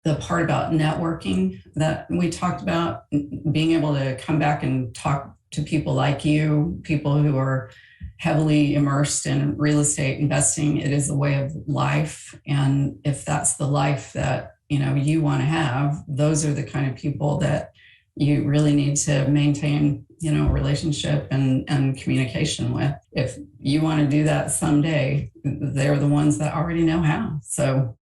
the part about networking that we talked about, being able to come back and talk to people like you, people who are heavily immersed in real estate investing. It is a way of life. And if that's the life that, you want to have, those are the kind of people that you really need to maintain, a relationship and communication with. If you want to do that someday, they're the ones that already know how. So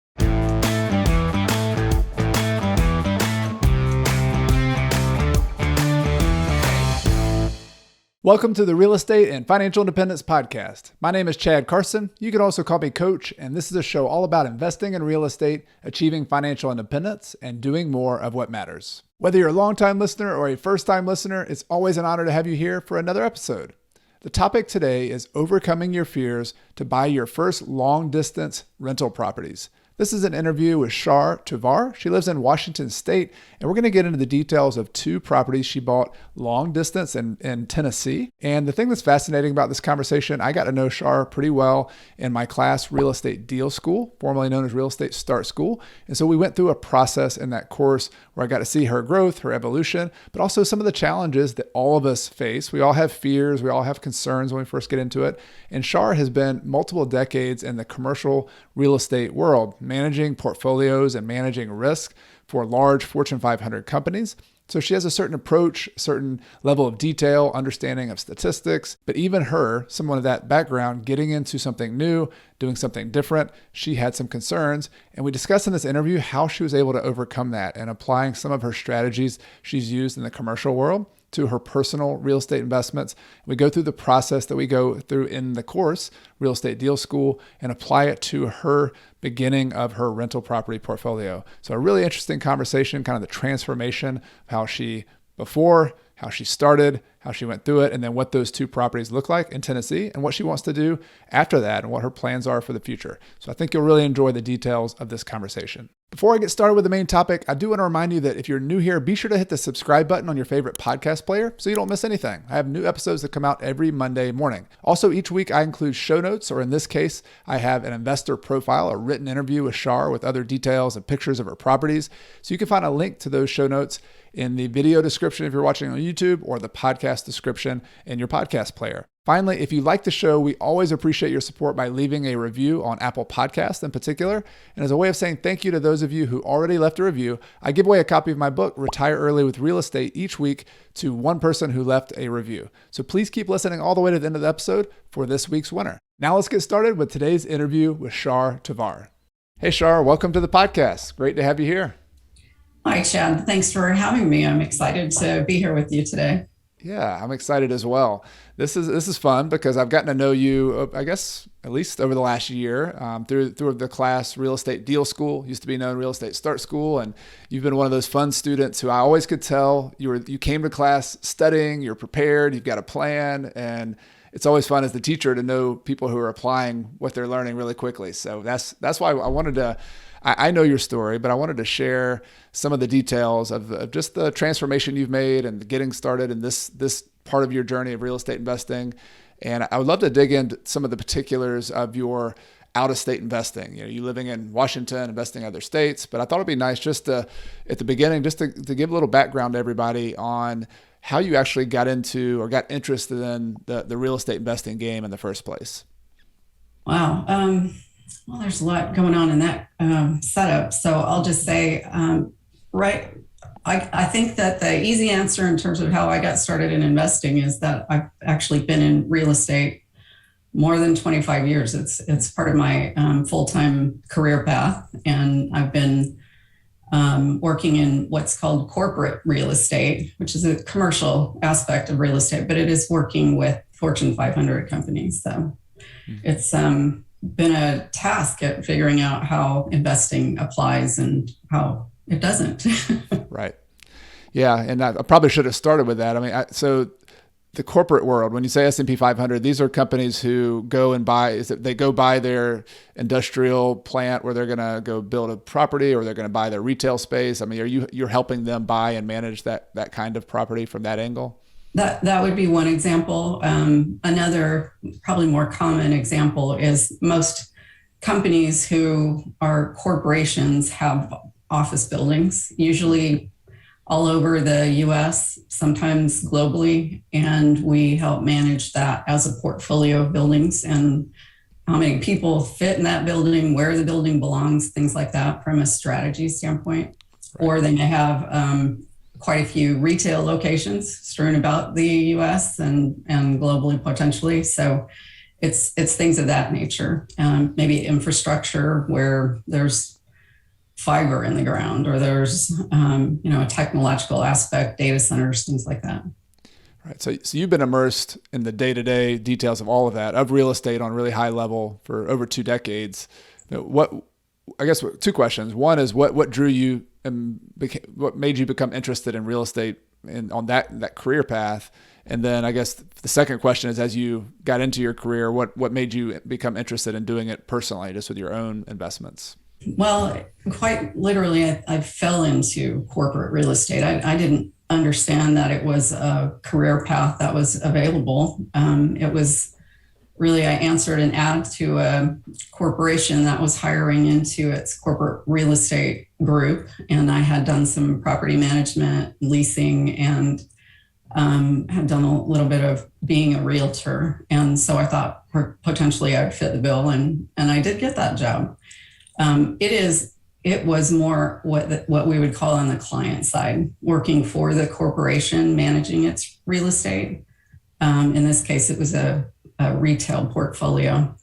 welcome to the Real Estate and Financial Independence Podcast. My name is Chad Carson. You can also call me Coach, and this is a show all about investing in real estate, achieving financial independence, and doing more of what matters. Whether you're a longtime listener or a first-time listener, it's always an honor to have you here for another episode. The topic today is overcoming your fears to buy your first long-distance rental properties. This is an interview with Char Tovar. She lives in Washington State, and we're going to get into the details of two properties she bought long distance in Tennessee. And the thing that's fascinating about this conversation, I got to know Char pretty well in my class, Real Estate Deal School, formerly known as Real Estate Start School. And so we went through a process in that course where I got to see her growth, her evolution, but also some of the challenges that all of us face. We all have fears. We all have concerns when we first get into it. And Char has been multiple decades in the commercial real estate world, managing portfolios and managing risk for large Fortune 500 companies. So she has a certain approach, certain level of detail, understanding of statistics, but even her, someone of that background, getting into something new, doing something different, she had some concerns. And we discussed in this interview how she was able to overcome that and applying some of her strategies she's used in the commercial world to her personal real estate investments. We go through the process that we go through in the course, Real Estate Deal School, and apply it to her beginning of her rental property portfolio. So a really interesting conversation, kind of the transformation of how she started, how she went through it, and then what those two properties look like in Tennessee and what she wants to do after that and what her plans are for the future. So I think you'll really enjoy the details of this conversation. Before I get started with the main topic, I do want to remind you that if you're new here, be sure to hit the subscribe button on your favorite podcast player so you don't miss anything. I have new episodes that come out every Monday morning. Also, each week I include show notes, or in this case, I have an investor profile, a written interview with Char with other details and pictures of her properties. So you can find a link to those show notes in the video description if you're watching on YouTube, or the podcast description in your podcast player. Finally, if you like the show, we always appreciate your support by leaving a review on Apple Podcasts in particular. And as a way of saying thank you to those of you who already left a review, I give away a copy of my book, Retire Early with Real Estate, each week to one person who left a review. So please keep listening all the way to the end of the episode for this week's winner. Now let's get started with today's interview with Char Tovar. Hey Char, welcome to the podcast. Great to have you here. Hi, Chad. Thanks for having me. I'm excited to be here with you today. Yeah, I'm excited as well. This is fun because I've gotten to know you, I guess, at least over the last year through the class Real Estate Deal School, used to be known Real Estate Start School. And you've been one of those fun students who I always could tell you came to class studying, you're prepared, you've got a plan. And it's always fun as the teacher to know people who are applying what they're learning really quickly. So that's why I wanted to, I know your story, but I wanted to share some of the details of just the transformation you've made and getting started in this part of your journey of real estate investing. And I would love to dig into some of the particulars of your out-of-state investing. You living in Washington, investing in other states. But I thought it'd be nice just to, at the beginning, just to give a little background to everybody on how you actually got into or got interested in the real estate investing game in the first place. Wow. Well, there's a lot going on in that setup. So I'll just say, I think that the easy answer in terms of how I got started in investing is that I've actually been in real estate more than 25 years. It's part of my full-time career path. And I've been working in what's called corporate real estate, which is a commercial aspect of real estate, but it is working with Fortune 500 companies. So it's been a task at figuring out how investing applies and how it doesn't. Right. Yeah. And I probably should have started with that. So the corporate world, when you say S&P 500, these are companies who go and buy, they go buy their industrial plant where they're going to go build a property, or they're going to buy their retail space. You're helping them buy and manage that kind of property from that angle? That would be one example. Another, probably more common example is most companies who are corporations have office buildings, usually all over the US, sometimes globally. And we help manage that as a portfolio of buildings and how many people fit in that building, where the building belongs, things like that from a strategy standpoint. Right. Or they may have quite a few retail locations strewn about the US and globally potentially. So it's things of that nature. Maybe infrastructure where there's fiber in the ground, or there's a technological aspect, data centers, things like that. Right. So you've been immersed in the day-to-day details of all of that, of real estate on a really high level for over 2 decades. Two questions. One is what drew you and what made you become interested in real estate and on that career path? And then I guess the second question is, as you got into your career, what made you become interested in doing it personally, just with your own investments? Well, quite literally, I fell into corporate real estate. I didn't understand that it was a career path that was available. It was really, I answered an ad to a corporation that was hiring into its corporate real estate group. And I had done some property management, leasing, and had done a little bit of being a realtor. And so I thought potentially I'd fit the bill, and I did get that job. It was more what we would call on the client side, working for the corporation, managing its real estate. In this case, it was a retail portfolio.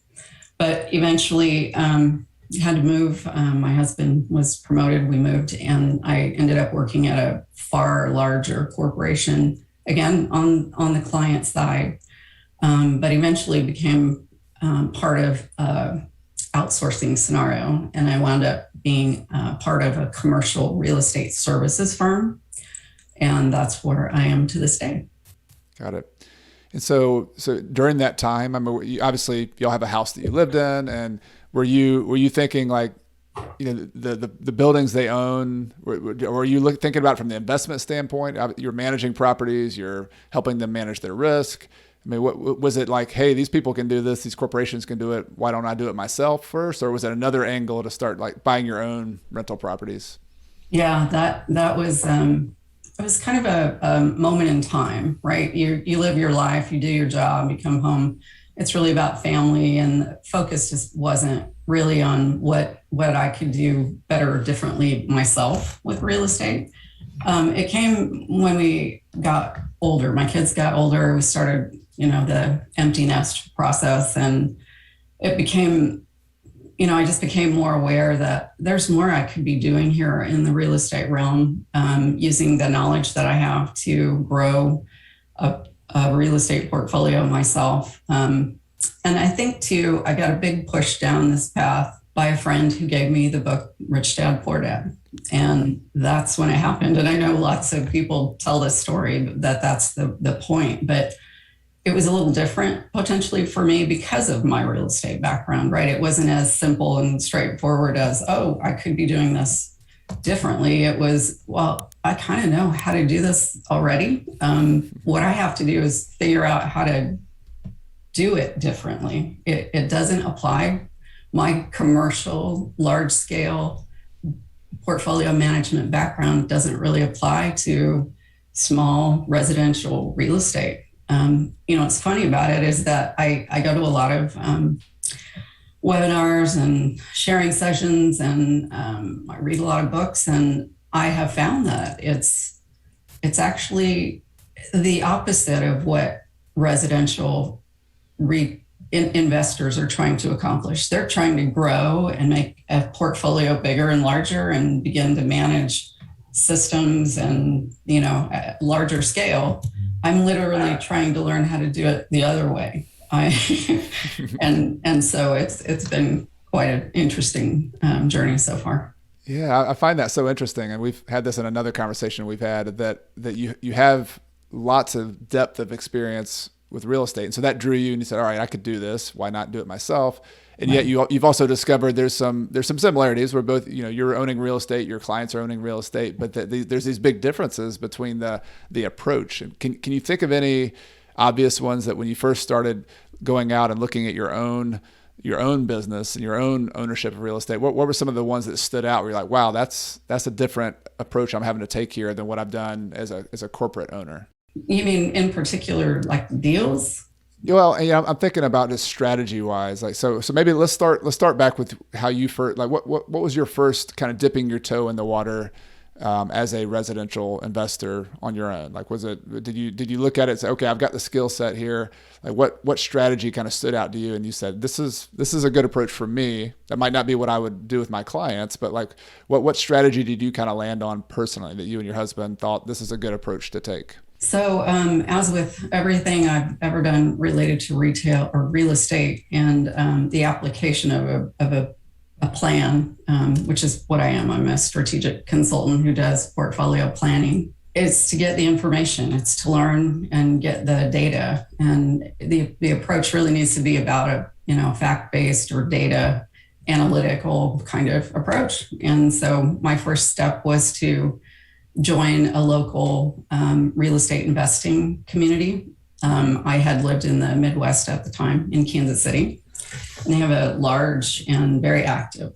But eventually, had to move. My husband was promoted. We moved, and I ended up working at a far larger corporation, again on the client side. But eventually became part of outsourcing scenario, and I wound up being part of a commercial real estate services firm, and that's where I am to this day. Got it. And so during that time, I mean, obviously y'all have a house that you lived in, and were you thinking like, the buildings they own, were you thinking about it from the investment standpoint? You're managing properties, you're helping them manage their risk. I mean, what was it like? Hey, these people can do this; these corporations can do it. Why don't I do it myself first? Or was it another angle to start like buying your own rental properties? Yeah, that was it was kind of a moment in time, right? You live your life, you do your job, you come home. It's really about family, and the focus just wasn't really on what I could do better or differently myself with real estate. It came when we got older. My kids got older. We started, the empty nest process, and it became, I just became more aware that there's more I could be doing here in the real estate realm, using the knowledge that I have to grow a real estate portfolio myself. And I think too, I got a big push down this path by a friend who gave me the book, Rich Dad, Poor Dad. And that's when it happened. And I know lots of people tell this story that's the point, but it was a little different potentially for me because of my real estate background, right? It wasn't as simple and straightforward as, oh, I could be doing this differently. It was, well, I kind of know how to do this already. What I have to do is figure out how to do it differently. It doesn't apply. My commercial, large scale portfolio management background doesn't really apply to small residential real estate. What's funny about it is that I go to a lot of webinars and sharing sessions, and I read a lot of books, and I have found that it's actually the opposite of what residential investors are trying to accomplish. They're trying to grow and make a portfolio bigger and larger and begin to manage systems and, at larger scale. I'm literally trying to learn how to do it the other way. And so it's been quite an interesting journey so far. Yeah, I find that so interesting. And we've had this in another conversation we've had, that you have lots of depth of experience with real estate. And so that drew you, and you said, all right, I could do this. Why not do it myself? And yet you've also discovered there's some similarities where both, you're owning real estate, your clients are owning real estate, but there's these big differences between the approach. And can you think of any obvious ones that when you first started going out and looking at your own, your own business and your own ownership of real estate, what were some of the ones that stood out where you're like, wow, that's a different approach I'm having to take here than what I've done as a corporate owner? You mean in particular, like deals? Well, yeah, I'm thinking about just strategy wise. Like, so maybe let's start back with how you first, like, what was your first kind of dipping your toe in the water as a residential investor on your own? Like, did you look at it and say, okay, I've got the skill set here. Like, what strategy kind of stood out to you? And you said, this is a good approach for me. That might not be what I would do with my clients, but like, what strategy did you kind of land on personally that you and your husband thought this is a good approach to take? So, as with everything I've ever done related to retail or real estate, and the application of a plan, which is what I am. I'm a strategic consultant who does portfolio planning. It's to get the information. It's to learn and get the data. And the approach really needs to be about a fact-based or data analytical kind of approach. And so my first step was to join a local real estate investing community. I had lived in the Midwest at the time in Kansas City, and they have a large and very active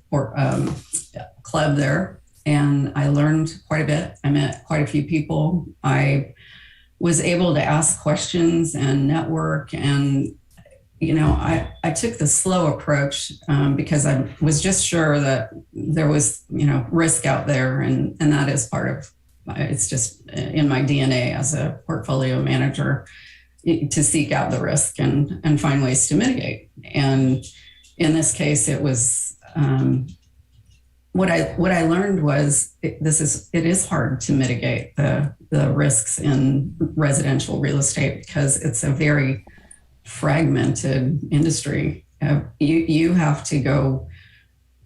club there. And I learned quite a bit. I met quite a few people. I was able to ask questions and network. And, I took the slow approach because I was just sure that there was, risk out there. And that is part of it's just in my DNA as a portfolio manager to seek out the risk and find ways to mitigate. And in this case, it was what I learned was it is hard to mitigate the risks in residential real estate because it's a very fragmented industry. You have to go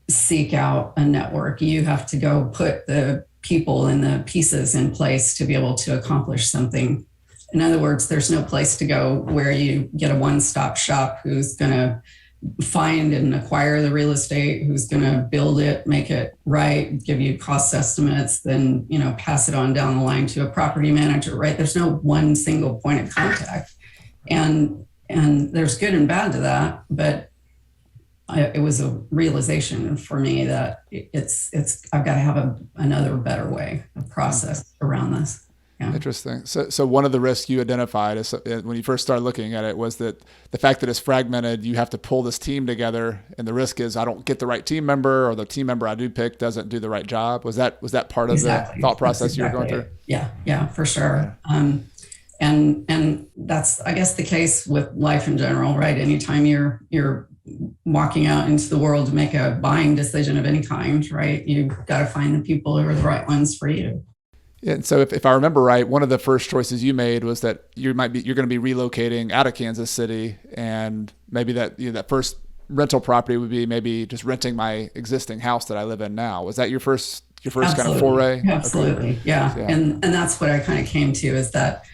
seek out a network. You have to go put the people and the pieces in place to be able to accomplish something. In other words, there's no place to go where you get a one-stop shop who's going to find and acquire the real estate, who's going to build it, make it right, give you cost estimates, then, pass it on down the line to a property manager, right? There's no one single point of contact. And there's good and bad to that, but it was a realization for me that I've got to have another better way, a process around this. Yeah. Interesting. So one of the risks you identified when you first started looking at it was that the fact that it's fragmented, you have to pull this team together, and the risk is I don't get the right team member, or the team member I do pick doesn't do the right job. Was that part of Exactly. the thought process That's exactly you were going through? Yeah, for sure. And that's, I guess, the case with life in general, right? Anytime you're walking out into the world to make a buying decision of any kind, right? You've got to find the people who are the right ones for you. Yeah, and so if I remember right, one of the first choices you made was that you're going to be relocating out of Kansas City, and maybe that first rental property would be maybe just renting my existing house that I live in now. Was that your first Absolutely. kind of foray? Absolutely. Okay. Yeah. And that's what I kind of came to, is that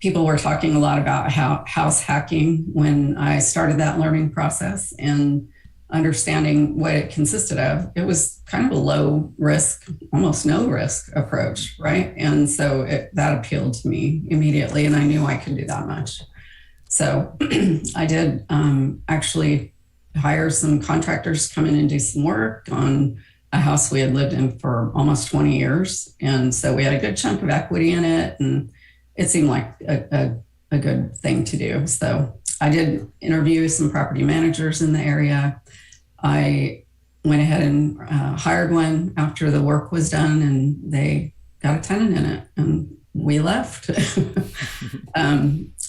people were talking a lot about house hacking when I started that learning process and understanding what it consisted of. It was kind of a low risk, almost no risk approach, right? And so that appealed to me immediately, and I knew I could do that much. So I did actually hire some contractors to come in and do some work on a house we had lived in for almost 20 years. And so we had a good chunk of equity in it, and it seemed like a good thing to do. So I did interview some property managers in the area. I went ahead and hired one after the work was done, and they got a tenant in it, and we left.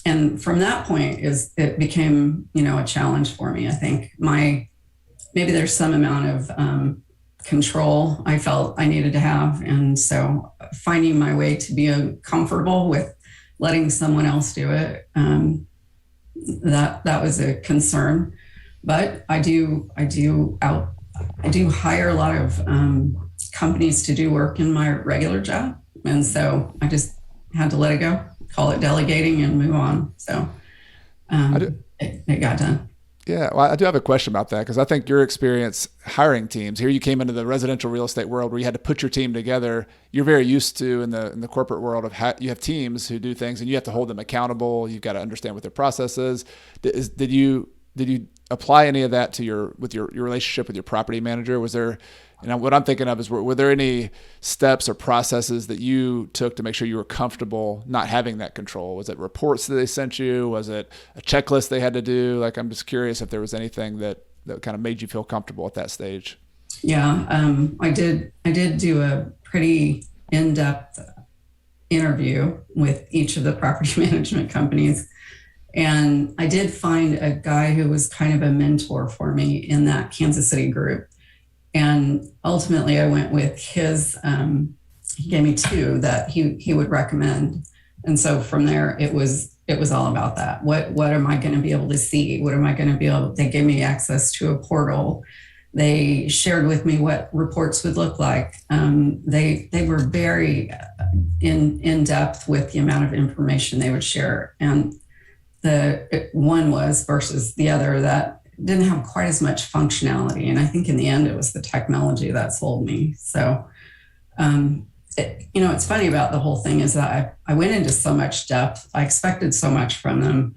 And from that point it became, a challenge for me. I think maybe there's some amount of control I felt I needed to have. And so finding my way to be comfortable with letting someone else do it, that was a concern. But I do hire a lot of companies to do work in my regular job. And so I just had to let it go, call it delegating, and move on. So it got done. Yeah, well, I do have a question about that, because I think your experience hiring teams, here you came into the residential real estate world where you had to put your team together. You're very used to in the corporate world of you have teams who do things and you have to hold them accountable. You've got to understand what their process is. Did you did you apply any of that to your relationship with your property manager? Was there, what I'm thinking of is, were there any steps or processes that you took to make sure you were comfortable not having that control? Was it reports that they sent you? Was it a checklist they had to do? Like, I'm just curious if there was anything that kind of made you feel comfortable at that stage. Yeah, I did do a pretty in-depth interview with each of the property management companies. And I did find a guy who was kind of a mentor for me in that Kansas City group. And ultimately I went with his, he gave me two that he would recommend. And so from there, it was all about that. What am I going to be able to see? What am I going to be able, they gave me access to a portal. They shared with me what reports would look like. They were very in depth with the amount of information they would share. And the one was versus the other that didn't have quite as much functionality. And I think in the end, it was the technology that sold me. So, it's funny about the whole thing is that I went into so much depth. I expected so much from them.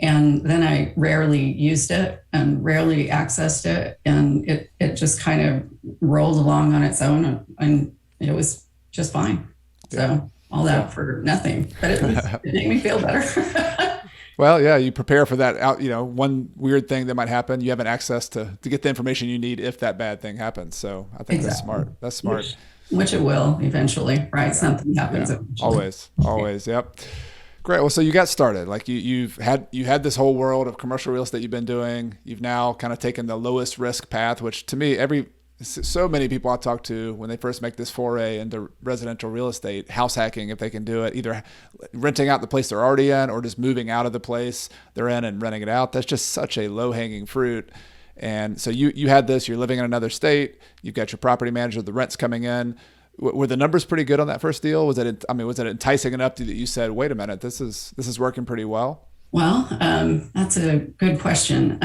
And then I rarely used it and rarely accessed it. And it just kind of rolled along on its own and it was just fine. Yeah. So all that for nothing, but it made me feel better. Well, yeah, you prepare for that out, one weird thing that might happen, you have an access to get the information you need if that bad thing happens. So I think That's smart. Which it will eventually, right? Yeah. Something happens. Yeah. Always. Yep. Great. Well, so you got started. Like you had this whole world of commercial real estate you've been doing. You've now kind of taken the lowest risk path, which to me, so many people I talk to when they first make this foray into residential real estate, house hacking, if they can do it, either renting out the place they're already in or just moving out of the place they're in and renting it out. That's just such a low hanging fruit. And so you had this, you're living in another state, you've got your property manager, the rent's coming in. Were the numbers pretty good on that first deal? Was it enticing enough that you said, wait a minute, this is working pretty well? Well, that's a good question.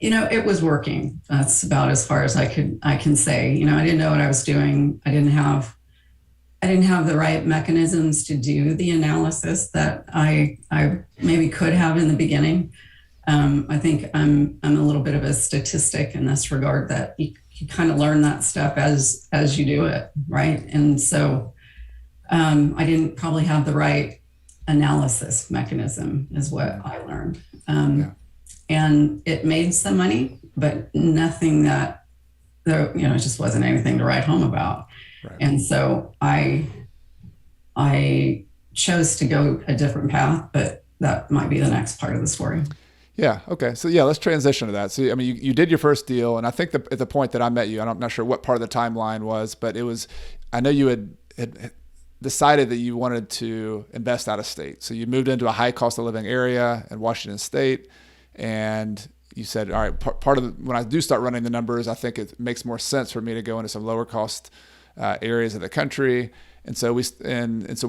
It was working. That's about as far as I can say. I didn't know what I was doing. I didn't have the right mechanisms to do the analysis that I maybe could have in the beginning. I think I'm a little bit of a statistic in this regard that you kind of learn that stuff as you do it, right? And so I didn't probably have the right analysis mechanism is what I learned. And it made some money, but nothing that, it just wasn't anything to write home about. Right. And so I chose to go a different path, but that might be the next part of the story. Yeah. Okay. So yeah, let's transition to that. So, you did your first deal, and I think at the point that I met you, I'm not sure what part of the timeline was, but I know you had decided that you wanted to invest out of state. So you moved into a high cost of living area in Washington State, and you said, all right, part of when I do start running the numbers, I think it makes more sense for me to go into some lower cost areas of the country. And so we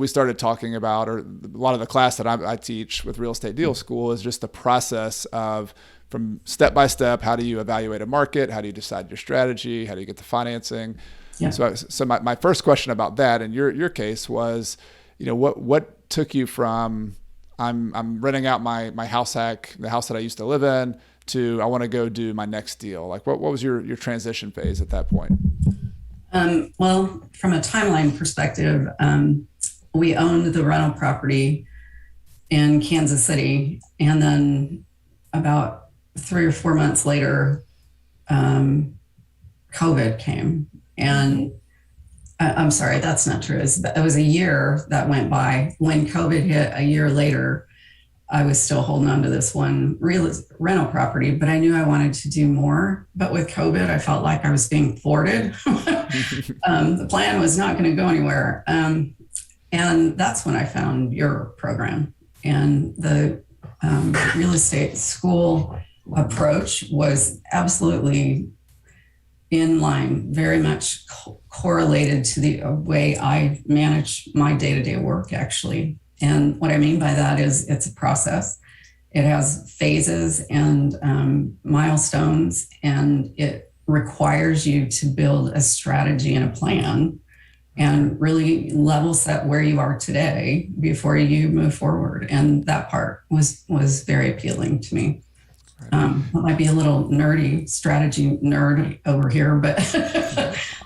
started talking about, or a lot of the class that I teach with Real Estate Deal School is just the process of from step by step, how do you evaluate a market? How do you decide your strategy? How do you get the financing? Yeah. So my first question about that in your case was, what took you from I'm renting out my house hack, the house that I used to live in, to I want to go do my next deal? Like what was your transition phase at that point? Well, from a timeline perspective, we owned the rental property in Kansas City, and then about 3 or 4 months later, COVID came. And I'm sorry, that's not true. It was a year that went by. When COVID hit a year later, I was still holding on to this one rental property, but I knew I wanted to do more. But with COVID, I felt like I was being thwarted. The plan was not going to go anywhere. And that's when I found your program. And the real estate school approach was absolutely in line, very much correlated to the way I manage my day-to-day work, actually. And what I mean by that is it's a process. It has phases and milestones, and it requires you to build a strategy and a plan and really level set where you are today before you move forward. And that part was very appealing to me. That might be a little nerdy strategy nerd over here, but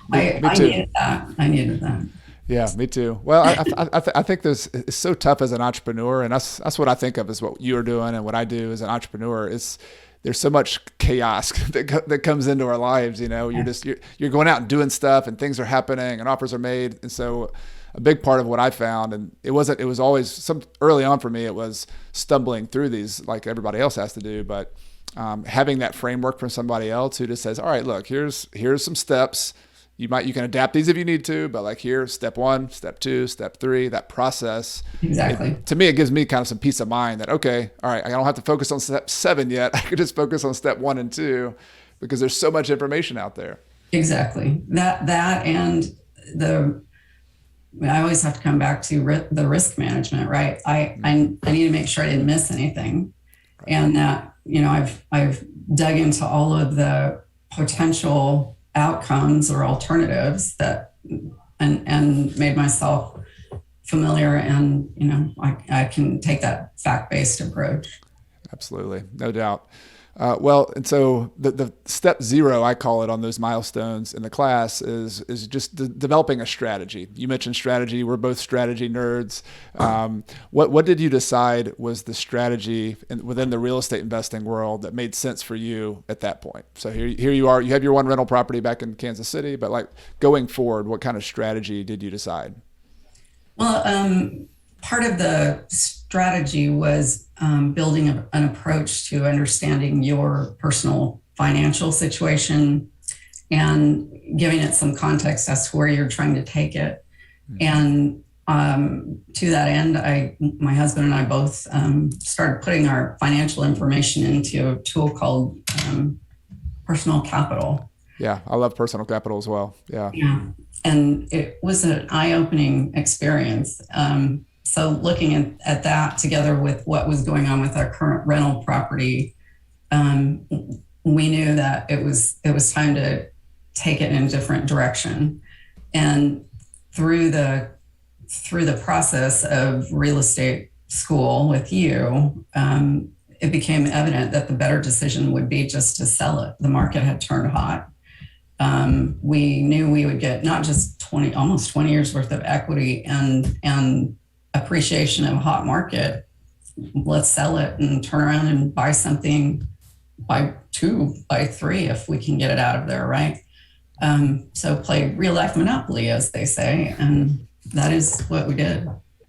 Me I too. needed that. I needed that. Yeah, me too. Well, I think this is so tough as an entrepreneur, and that's what I think of as what you're doing and what I do as an entrepreneur. Is there's so much chaos that comes into our lives. You know, you're going out and doing stuff, and things are happening, and offers are made, and so a big part of what I found, and it was always some early on for me. It was stumbling through these like everybody else has to do, but having that framework from somebody else who just says, all right, look, here's some steps. You can adapt these if you need to, but like here, step 1, step 2, step 3, that process. Exactly. To me, it gives me kind of some peace of mind that, okay, all right, I don't have to focus on step 7 yet. I could just focus on step 1 and 2 because there's so much information out there. Exactly. That and I always have to come back to the risk management, right? I need to make sure I didn't miss anything. And that, I've dug into all of the potential outcomes or alternatives and made myself familiar, and I can take that fact-based approach. Absolutely, no doubt. Well, and so the step 0, I call it, on those milestones in the class is just developing a strategy. You mentioned strategy. We're both strategy nerds. What did you decide was the strategy within the real estate investing world that made sense for you at that point? So here you are. You have your one rental property back in Kansas City, but like going forward, what kind of strategy did you decide? Well, part of the strategy was building an approach to understanding your personal financial situation and giving it some context as to where you're trying to take it. And to that end, my husband and I both started putting our financial information into a tool called Personal Capital. Yeah, I love Personal Capital as well. Yeah. And it was an eye-opening experience. So looking at that together with what was going on with our current rental property, we knew that it was time to take it in a different direction. And through the process of real estate school with you, it became evident that the better decision would be just to sell it. The market had turned hot. We knew we would get not just almost 20 years worth of equity and appreciation of a hot market. Let's sell it and turn around and buy something, buy 2, buy 3 if we can get it out of there, right? So play real life Monopoly, as they say, and that is what we did.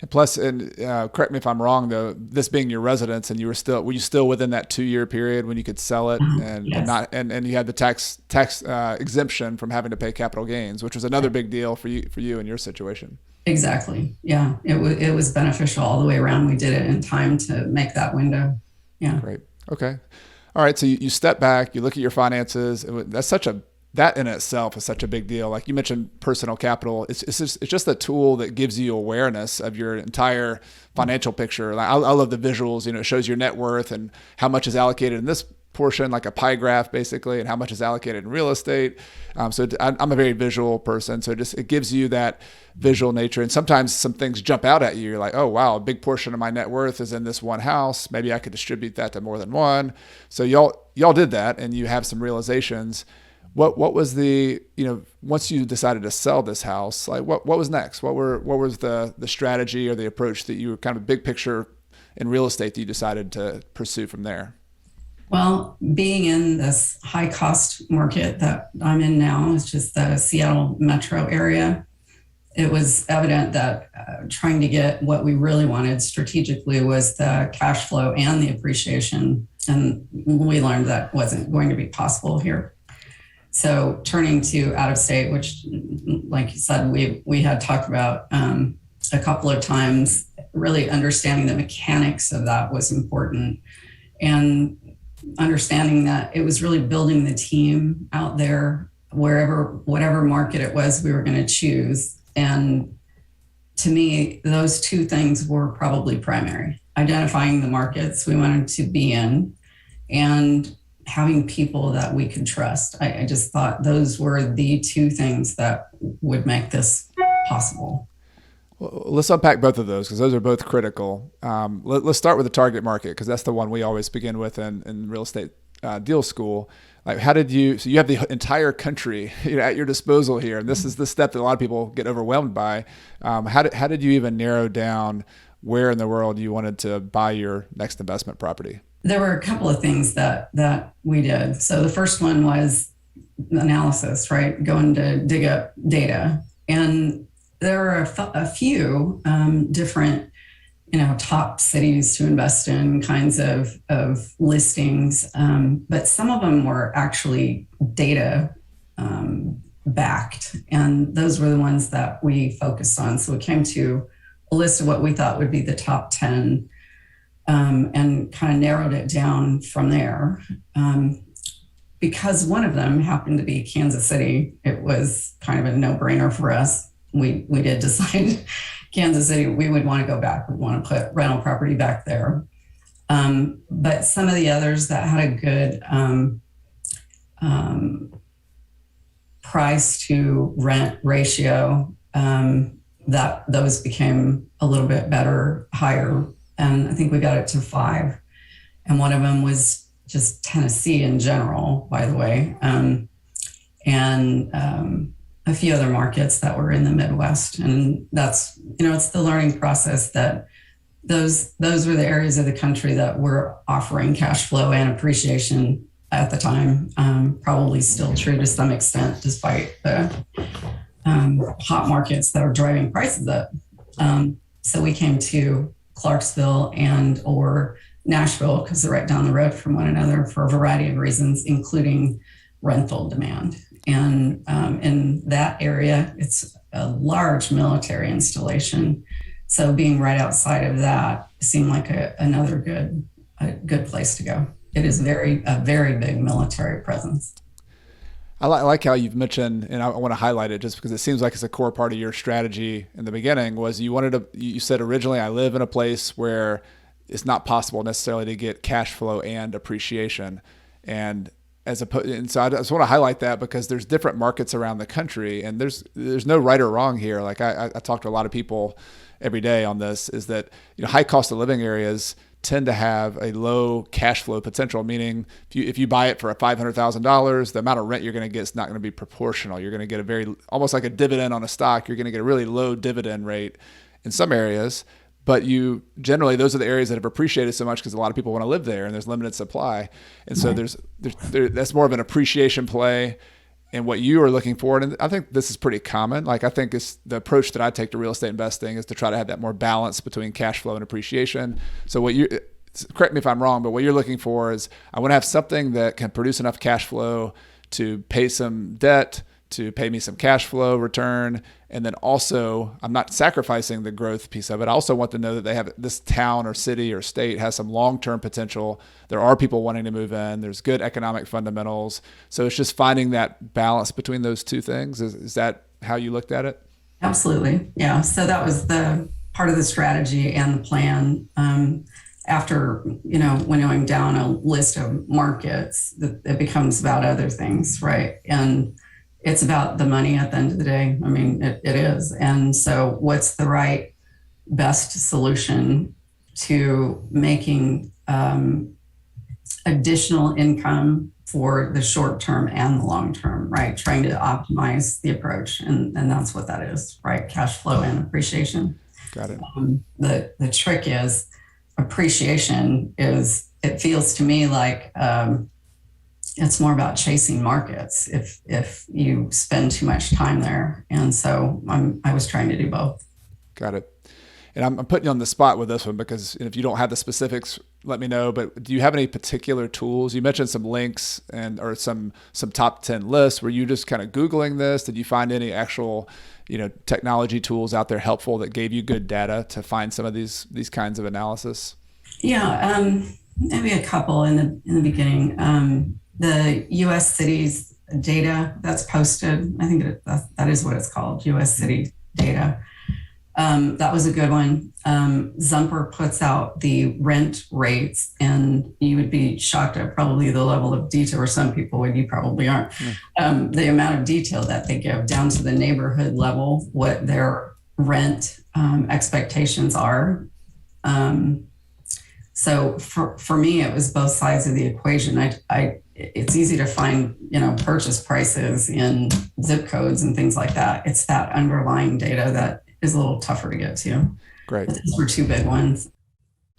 Plus, and correct me if I'm wrong, though, this being your residence, and were you still within that 2-year period when you could sell it, and Yes. and you had the tax exemption from having to pay capital gains, which was another big deal for you in your situation. Exactly. Yeah, it was beneficial all the way around. We did it in time to make that window. Yeah. Great. Okay. All right. So you step back, you look at your finances. That in itself is such a big deal. Like you mentioned, Personal Capital. It's just a tool that gives you awareness of your entire financial picture. Like I love the visuals. It shows your net worth and how much is allocated in this portion, like a pie graph basically, and how much is allocated in real estate. So I'm a very visual person. So it gives you that visual nature. And sometimes some things jump out at you. You're like, oh, wow, a big portion of my net worth is in this one house. Maybe I could distribute that to more than one. So y'all did that, and you have some realizations. What was the, once you decided to sell this house, like what was next? What was the strategy or the approach that you were kind of big picture in real estate that you decided to pursue from there? Well, being in this high cost market that I'm in now, is just the Seattle metro area, it was evident that trying to get what we really wanted strategically was the cash flow and the appreciation. And we learned that wasn't going to be possible here. So turning to out of state, which, like you said, we had talked about a couple of times, really understanding the mechanics of that was important. And understanding that it was really building the team out there, whatever market it was we were going to choose. And to me, those 2 things were probably primary: identifying the markets we wanted to be in and having people that we could trust. I just thought those were the 2 things that would make this possible. Well, let's unpack both of those because those are both critical. Let's start with the target market because that's the one we always begin with in real estate deal school. Like, so you have the entire country at your disposal here, and this is the step that a lot of people get overwhelmed by. How did you even narrow down where in the world you wanted to buy your next investment property? There were a couple of things that we did. So the first one was analysis, right? Going to dig up data. And there are a few different, top cities to invest in kinds of listings. But some of them were actually data backed. And those were the ones that we focused on. So we came to a list of what we thought would be the top 10 and kind of narrowed it down from there. Because one of them happened to be Kansas City, it was kind of a no-brainer for us. We did decide Kansas City, we would want to go back. We want to put rental property back there. But some of the others that had a good price to rent ratio, that those became a little bit better, higher. And I think we got it to 5. And one of them was just Tennessee in general, by the way. And a few other markets that were in the Midwest. And that's, it's the learning process that those were the areas of the country that were offering cash flow and appreciation at the time. Probably still true to some extent, despite the hot markets that are driving prices up. So we came to Clarksville and or Nashville because they're right down the road from one another for a variety of reasons, including rental demand. And in that area, it's a large military installation. So being right outside of that seemed like another good place to go. It is a very big military presence. I like how you've mentioned, and I want to highlight it just because it seems like it's a core part of your strategy in the beginning, was you said originally, I live in a place where it's not possible necessarily to get cash flow and appreciation. And so I just want to highlight that because there's different markets around the country, and there's no right or wrong here. Like I talk to a lot of people every day on this, is that high cost of living areas tend to have a low cash flow potential, meaning if you buy it for $500,000, the amount of rent you're going to get is not going to be proportional. You're going to get almost like a dividend on a stock. You're going to get a really low dividend rate in some areas. But generally, those are the areas that have appreciated so much because a lot of people want to live there and there's limited supply. And so that's more of an appreciation play. And what you are looking for, and I think this is pretty common. Like I think it's the approach that I take to real estate investing is to try to have that more balance between cash flow and appreciation. So correct me if I'm wrong, but what you're looking for is I want to have something that can produce enough cash flow to pay some debt, to pay me some cash flow return. And then also, I'm not sacrificing the growth piece of it. I also want to know that this town or city or state has some long-term potential. There are people wanting to move in. There's good economic fundamentals. So it's just finding that balance between those two things. Is that how you looked at it? Absolutely. Yeah. So that was the part of the strategy and the plan. After, winnowing down a list of markets, it becomes about other things, right? And it's about the money at the end of the day. I mean, it is. And so what's the right, best solution to making additional income for the short term and the long term, right? Trying to optimize the approach. And that's what that is, right? Cash flow and appreciation. Got it. The trick is appreciation it feels to me like it's more about chasing markets if you spend too much time there. And so I was trying to do both. Got it. And I'm putting you on the spot with this one because if you don't have the specifics, let me know. But do you have any particular tools? You mentioned some links or some top 10 lists. Were you just kind of Googling this? Did you find any actual, technology tools out there helpful that gave you good data to find some of these kinds of analysis? Yeah, maybe a couple in the beginning. The U.S. cities data that's posted, I think that is what it's called, U.S. city data. That was a good one. Zumper puts out the rent rates, and you would be shocked at probably the level of detail, or some people would, you probably aren't, the amount of detail that they give down to the neighborhood level, what their rent expectations are. So for me, it was both sides of the equation. It's easy to find, purchase prices in zip codes and things like that. It's that underlying data that is a little tougher to get to. Great. But those were two big ones.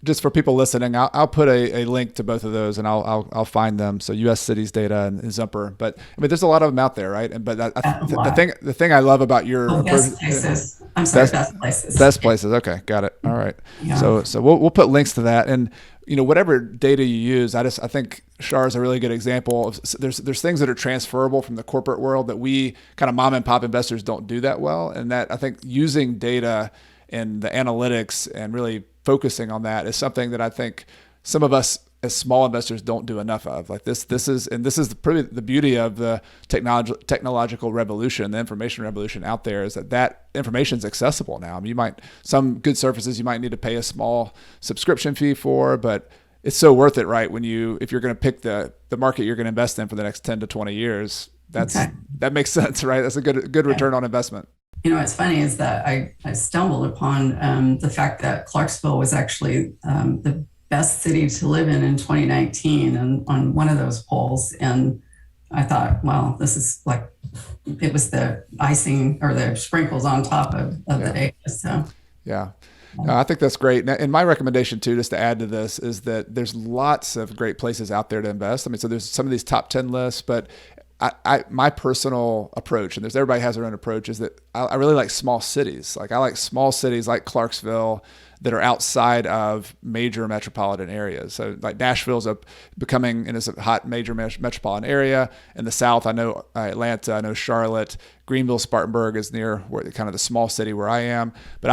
Just for people listening, I'll put a link to both of those, and I'll find them. So U.S. cities data and Zumper, but I mean, there's a lot of them out there, right? But the thing I love about your best places. I'm sorry, best places. Best places. Okay, got it. All right. Yeah. So we'll put links to that, and whatever data you use, I think Char is a really good example of. There's things that are transferable from the corporate world that we kind of mom and pop investors don't do that well, and that I think using data and the analytics and really focusing on that is something that I think some of us as small investors don't do enough of. Like this is the beauty of the technological revolution, the information revolution out there, is that information is accessible now. I mean, some good services you might need to pay a small subscription fee for, but it's so worth it, right? If you're going to pick the market you're going to invest in for the next 10 to 20 years, that makes sense, right? That's a good return on investment. What's funny is that I stumbled upon the fact that Clarksville was actually the best city to live in 2019 and on one of those polls. And I thought, well, this is like, it was the icing or the sprinkles on top of the data. So, yeah. I think that's great. And my recommendation too, just to add to this, is that there's lots of great places out there to invest. I mean, so there's some of these top 10 lists, but my personal approach, and everybody has their own approach, is that I really like small cities. Like I like small cities like Clarksville that are outside of major metropolitan areas. So like Nashville's becoming in a hot major metropolitan area. In the South, I know Atlanta, I know Charlotte, Greenville, Spartanburg is near kind of the small city where I am. But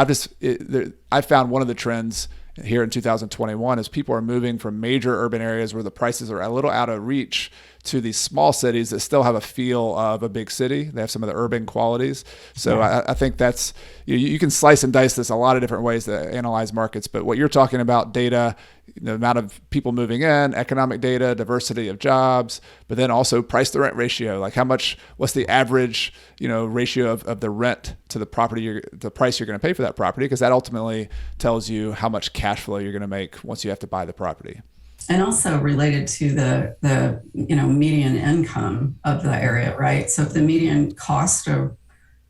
I found one of the trends here in 2021 is people are moving from major urban areas where the prices are a little out of reach to these small cities that still have a feel of a big city. They have some of the urban qualities. So I think that's, you can slice and dice this a lot of different ways to analyze markets. But what you're talking about, data, the amount of people moving in, economic data, diversity of jobs, but then also price to rent ratio, like what's the average, ratio of the rent to the property, the price you're going to pay for that property, because that ultimately tells you how much cash flow you're going to make once you have to buy the property. And also related to the median income of the area, right? So if the median cost of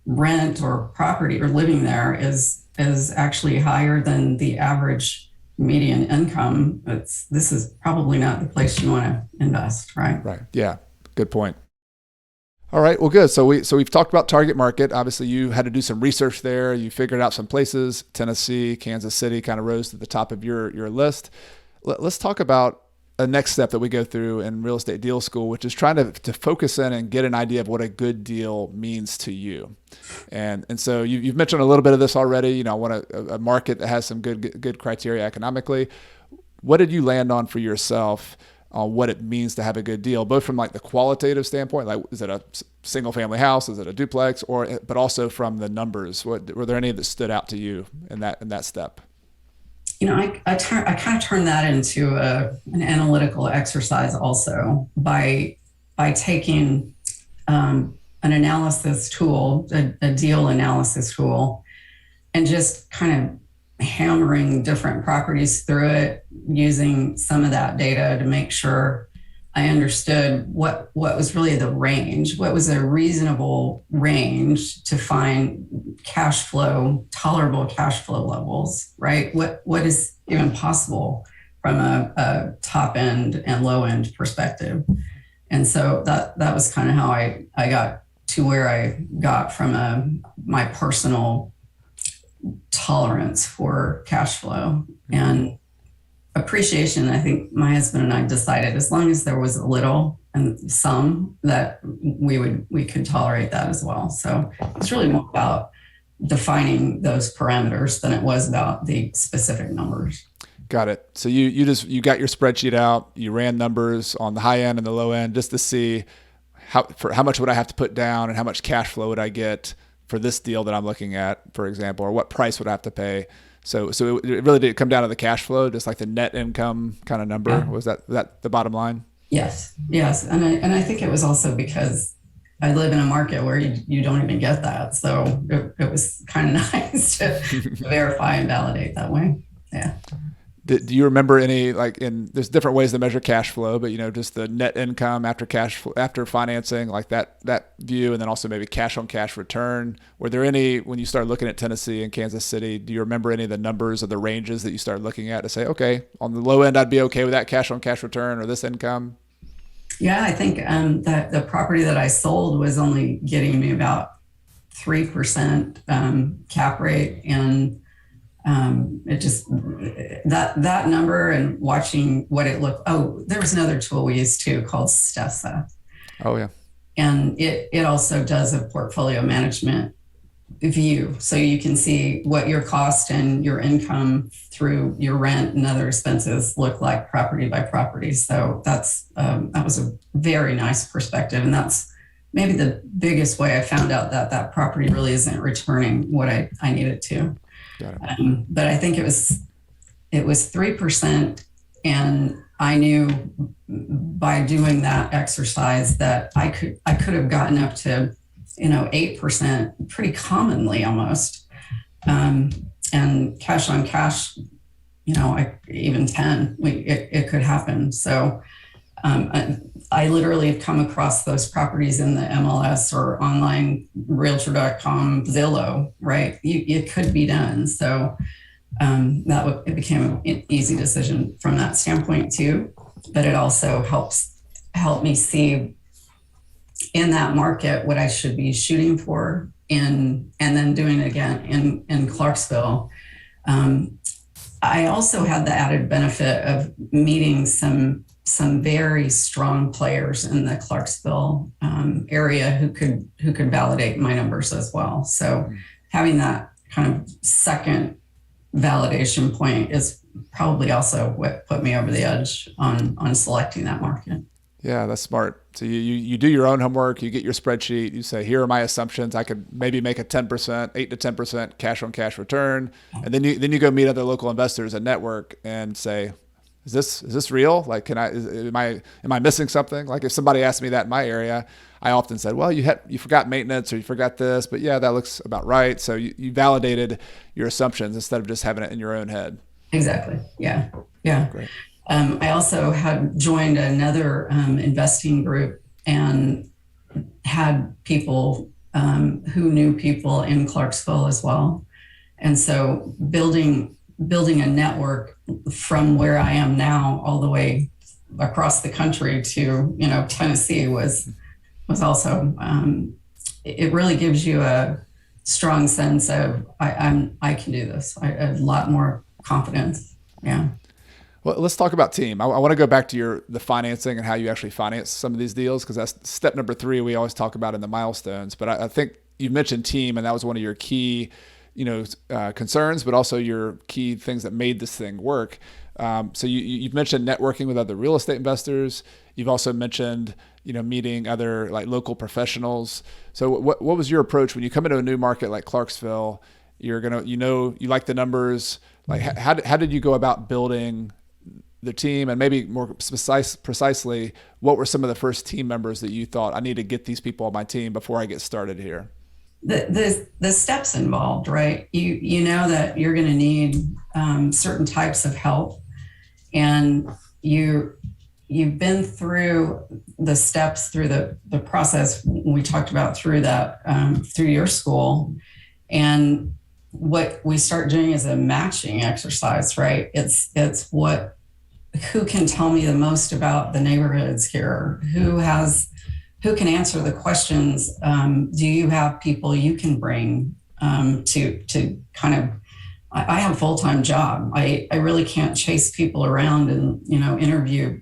rent or property or living there is actually higher than the average median income, this is probably not the place you want to invest, right? Right. Yeah. Good point. All right. Well, good. So we've talked about target market. Obviously, you had to do some research there. You figured out some places. Tennessee, Kansas City kind of rose to the top of your list. Let's talk about a next step that we go through in real estate deal school, which is trying to focus in and get an idea of what a good deal means to you. And so you've mentioned a little bit of this already. I want a market that has some good criteria economically. What did you land on for yourself on what it means to have a good deal, both from like the qualitative standpoint, like is it a single family house, is it a duplex, but also from the numbers? Were there any that stood out to you in that step? I kind of turned that into an analytical exercise also by taking an analysis tool, a deal analysis tool, and just kind of hammering different properties through it, using some of that data to make sure I understood what was really the range, what was a reasonable range to find tolerable cash flow levels, right? What is even possible from a top end and low end perspective. And so that was kind of how I got to where I got from my personal tolerance for cash flow and appreciation. I think my husband and I decided as long as there was a little and some, that we could tolerate that as well. So it's really more about defining those parameters than it was about the specific numbers. Got it. So you got your spreadsheet out, you ran numbers on the high end and the low end just to see how much would I have to put down and how much cash flow would I get for this deal that I'm looking at, for example, or what price would I have to pay. So it really did come down to the cash flow, just like the net income kind of number. Yeah. Was that the bottom line? Yes. And I think it was also because I live in a market where you don't even get that. So it was kind of nice to verify and validate that way. Yeah. Do you remember any, like, there's different ways to measure cash flow, but just the net income after after financing, like that view, and then also maybe cash on cash return. Were there any, when you started looking at Tennessee and Kansas City, do you remember any of the numbers or the ranges that you started looking at to say, okay, on the low end, I'd be okay with that cash on cash return or this income? Yeah, I think that the property that I sold was only getting me about 3% cap rate, and it just that number, and watching what it looked. Oh, there was another tool we used too called Stessa, Oh yeah. and it also does a portfolio management view, so you can see what your cost and your income through your rent and other expenses look like property by property. So that was a very nice perspective, and that's maybe the biggest way I found out that property really isn't returning what I needed to. Got it. But I think it was 3%, and I knew by doing that exercise that I could have gotten up to 8% pretty commonly almost, and cash on cash, even 10, it could happen. So I literally have come across those properties in the MLS or online realtor.com, Zillow, right? It could be done. So it became an easy decision from that standpoint too. But it also help me see in that market what I should be shooting for and then doing it again in Clarksville. I also had the added benefit of meeting some very strong players in the Clarksville area who could validate my numbers as well. So having that kind of second validation point is probably also what put me over the edge on selecting that market. Yeah, that's smart. So you do your own homework, you get your spreadsheet, you say, here are my assumptions. I could maybe make a 10%, 8 to 10% cash on cash return. And then you go meet other local investors and network and say, is this real? Like, am I missing something? Like if somebody asked me that in my area, I often said, well, you forgot maintenance or you forgot this, but yeah, that looks about right. So you validated your assumptions instead of just having it in your own head. Exactly. Yeah. Yeah. Great. I also had joined another investing group and had people who knew people in Clarksville as well. And so building a network from where I am now all the way across the country to, Tennessee was also, it really gives you a strong sense of I can do this. I have a lot more confidence. Yeah. Well, let's talk about team. I want to go back to the financing and how you actually finance some of these deals, because that's step number 3 we always talk about in the milestones. But I think you mentioned team, and that was one of your key, concerns, but also your key things that made this thing work. So you've mentioned networking with other real estate investors. You've also mentioned, meeting other like local professionals. So what was your approach when you come into a new market like Clarksville? You're gonna, you like the numbers. Like how did you go about building the team, and maybe more precisely, what were some of the first team members that you thought, I need to get these people on my team before I get started here? The steps involved, right? You know that you're going to need certain types of help, and you've been through the steps through the process we talked about through that through your school. And what we start doing is a matching exercise, right? It's who can tell me the most about the neighborhoods here? Who can answer the questions? Do you have people you can bring to kind of, I have a full-time job. I really can't chase people around and, interview,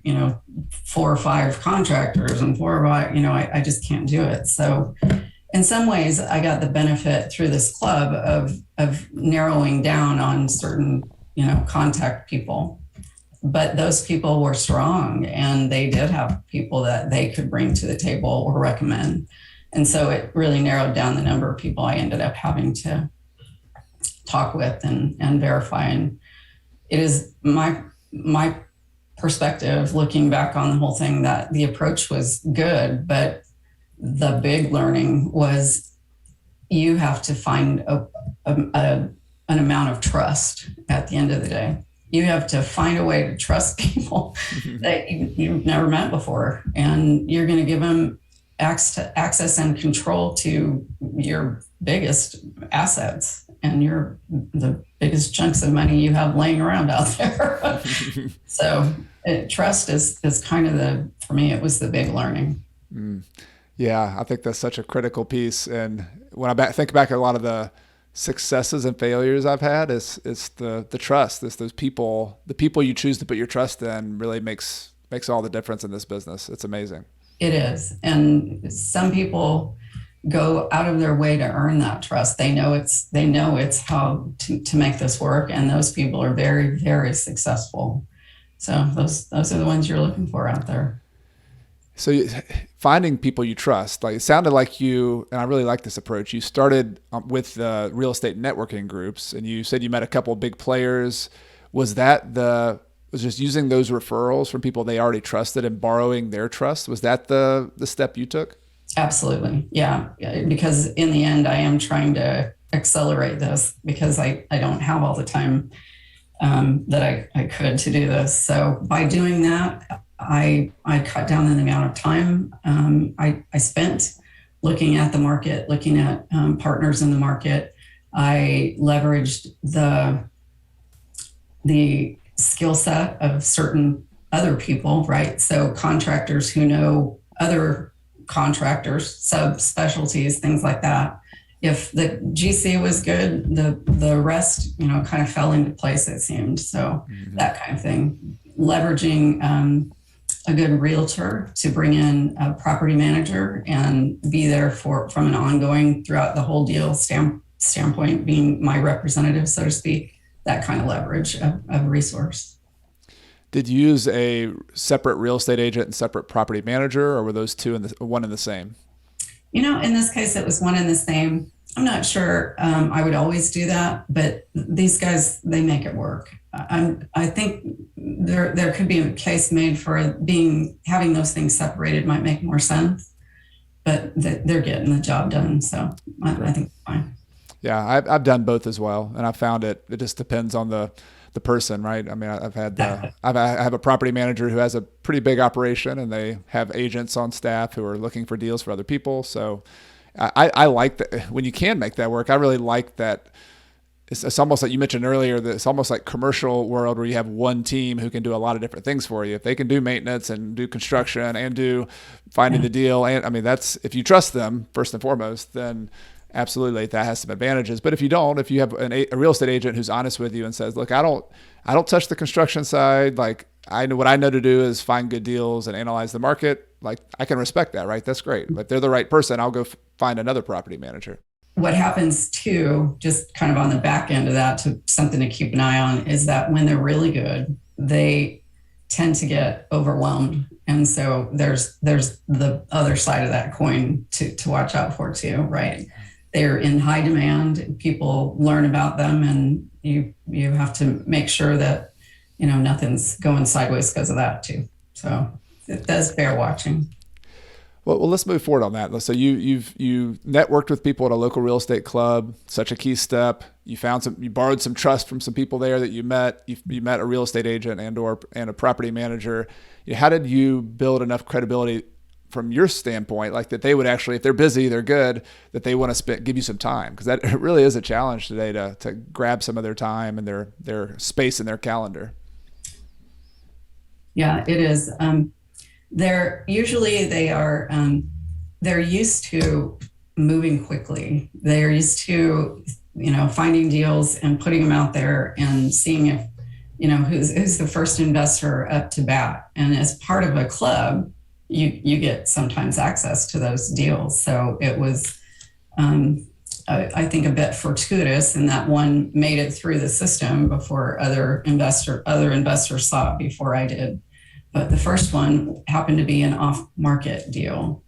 4 or 5 contractors and 4 or 5, I just can't do it. So in some ways I got the benefit through this club of narrowing down on certain, contact people. But those people were strong, and they did have people that they could bring to the table or recommend. And so it really narrowed down the number of people I ended up having to talk with and verify. And it is my perspective, looking back on the whole thing, that the approach was good, but the big learning was you have to find an amount of trust at the end of the day. You have to find a way to trust people that you've never met before. And you're going to give them access and control to your biggest assets and the biggest chunks of money you have laying around out there. So trust is kind of for me, it was the big learning. Yeah, I think that's such a critical piece. And when I think back at a lot of the successes and failures I've had, it's the trust. It's those people, the people you choose to put your trust in really makes all the difference in this business. It's amazing. It is. And some people go out of their way to earn that trust. They know it's how to make this work. And those people are very, very successful. So those are the ones you're looking for out there. So finding people you trust, like it sounded like you, and I really like this approach. You started with the real estate networking groups, and you said you met a couple of big players. Was just using those referrals from people they already trusted and borrowing their trust? Was that the step you took? Absolutely. Yeah. Because in the end, I am trying to accelerate this because I don't have all the time that I could to do this. So by doing that, I cut down the amount of time I spent looking at the market, looking at partners in the market. I leveraged the skill set of certain other people, right? So contractors who know other contractors, subspecialties, things like that. If the GC was good, the rest, kind of fell into place, it seemed. So that kind of thing. Leveraging a good realtor to bring in a property manager and be there from an ongoing throughout the whole deal standpoint, being my representative, so to speak, that kind of leverage of resource. Did you use a separate real estate agent and separate property manager, or were those two one and the same? In this case, it was one and the same. I'm not sure I would always do that, but these guys, they make it work. I think there could be a case made for having those things separated might make more sense, but they're getting the job done. So I think it's fine. Yeah, I've done both as well, and I found it just depends on the person, right? I mean, I have a property manager who has a pretty big operation, and they have agents on staff who are looking for deals for other people. So I like that when you can make that work. I really like that. It's almost like you mentioned earlier that it's almost like commercial world where you have one team who can do a lot of different things for you. If they can do maintenance and do construction and do finding the deal, and I mean, that's, if you trust them first and foremost, then absolutely that has some advantages. But if you don't, if you have a real estate agent who's honest with you and says, look, I don't touch the construction side. Like, I know what I know to do is find good deals and analyze the market. Like, I can respect that, right? That's great. But if they're the right person, I'll go find another property manager. What happens too, just kind of on the back end of that, to something to keep an eye on, is that when they're really good, they tend to get overwhelmed. And so there's the other side of that coin to watch out for too, right? They're in high demand. People learn about them, and you have to make sure that nothing's going sideways because of that too. So it does bear watching. Well, let's move forward on that. So you networked with people at a local real estate club, such a key step. You borrowed some trust from some people there that you met. You met a real estate agent and a property manager. How did you build enough credibility from your standpoint, like that they would actually, if they're busy, they're good, that they want to give you some time? Because that really is a challenge today to grab some of their time and their space in their calendar. Yeah, it is. They're used to moving quickly. They're used to, finding deals and putting them out there and seeing if, who's the first investor up to bat. And as part of a club, you get sometimes access to those deals. So it was, I think, a bit fortuitous in that one made it through the system before other investors saw it before I did. But the first one happened to be an off-market deal.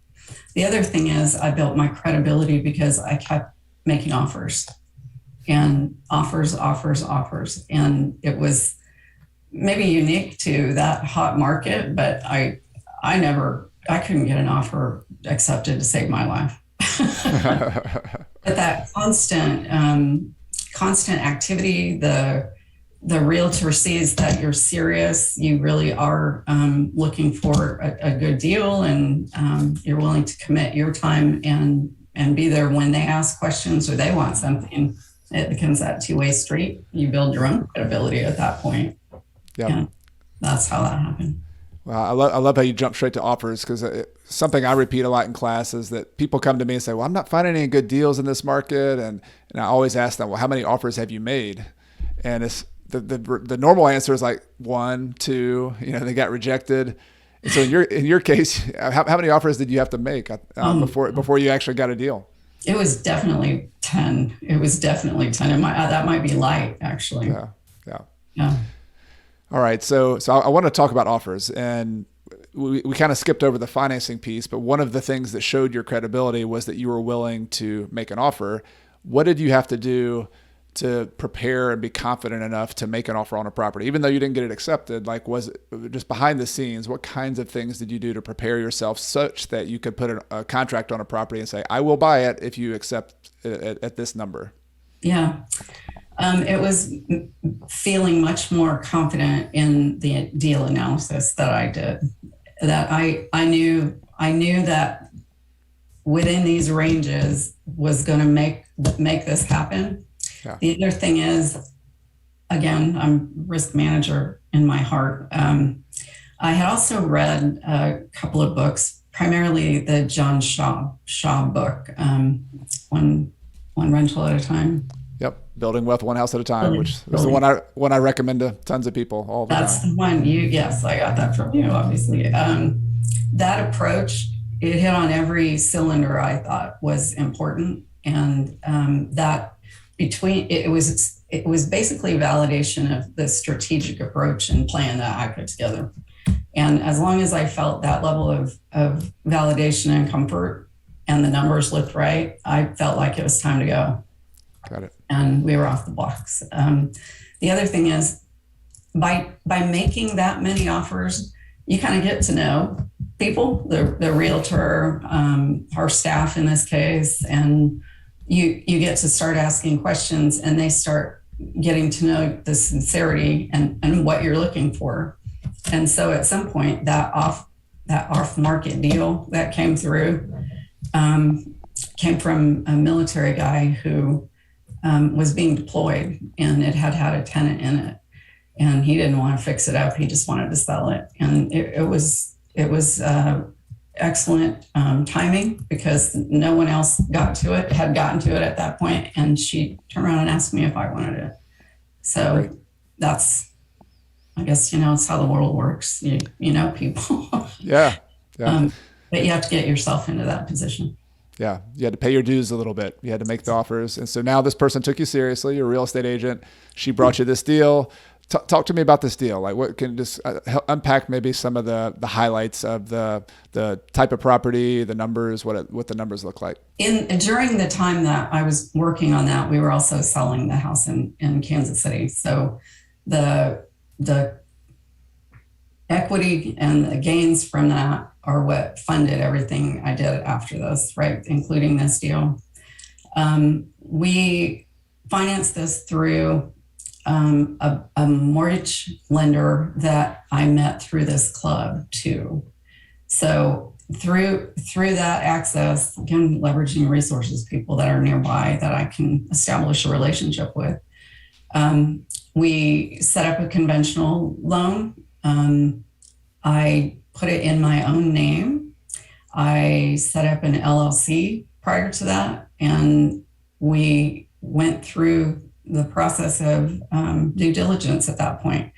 The other thing is I built my credibility because I kept making offers and offers. And it was maybe unique to that hot market, but I never I couldn't get an offer accepted to save my life. But that constant activity, the realtor sees that you're serious, you really are looking for a good deal, and you're willing to commit your time and be there when they ask questions or they want something. It becomes that two-way street. You build your own credibility at that point. Yeah. And that's how that happened. Well, I love how you jump straight to offers, because something I repeat a lot in class is that people come to me and say, well, I'm not finding any good deals in this market. And I always ask them, well, how many offers have you made? And it's the normal answer is like 1, 2, they got rejected. And so in your case, how many offers did you have to make before you actually got a deal? It was definitely 10. It was definitely 10. That might be light, actually. Yeah. All right. So I want to talk about offers, and we kind of skipped over the financing piece, but one of the things that showed your credibility was that you were willing to make an offer. What did you have to do to prepare and be confident enough to make an offer on a property, even though you didn't get it accepted? Like, was it just behind the scenes? What kinds of things did you do to prepare yourself such that you could put a contract on a property and say, I will buy it if you accept it at this number? Yeah. It was feeling much more confident in the deal analysis that I did. That I knew that within these ranges was going to make this happen. Yeah. The other thing is, again, I'm risk manager in my heart. I had also read a couple of books, primarily the John Shaw book, One Rental at a Time. Yep, Building Wealth One House at a Time, which is the one I recommend to tons of people all the time. That's the one. Yes, I got that from you, obviously. That approach, it hit on every cylinder I thought was important, and that it was basically validation of the strategic approach and plan that I put together. And as long as I felt that level of validation and comfort, and the numbers looked right, I felt like it was time to go. Got it. And we were off the blocks. The other thing is, by making that many offers, you kind of get to know people, the realtor, our staff in this case, and you get to start asking questions, and they start getting to know the sincerity and what you're looking for. And so at some point, that off-market deal that came through came from a military guy who was being deployed, and it had a tenant in it, and he didn't want to fix it up. He just wanted to sell it. And it was excellent timing, because no one else had gotten to it at that point. And she turned around and asked me if I wanted it. So that's, I guess, it's how the world works. You know people. Yeah. But you have to get yourself into that position. Yeah. You had to pay your dues a little bit. You had to make the offers. And so now this person took you seriously. You're a real estate agent. She brought you this deal. Talk to me about this deal. Like, what can just unpack maybe some of the highlights of the type of property, the numbers, what the numbers look like. During the time that I was working on that, we were also selling the house in Kansas City. So the equity and the gains from that are what funded everything I did after this, right? Including this deal. We financed this through a mortgage lender that I met through this club too. So through that access, again, leveraging resources, people that are nearby that I can establish a relationship with, we set up a conventional loan. I put it in my own name. I set up an LLC prior to that, and we went through the process of due diligence at that point.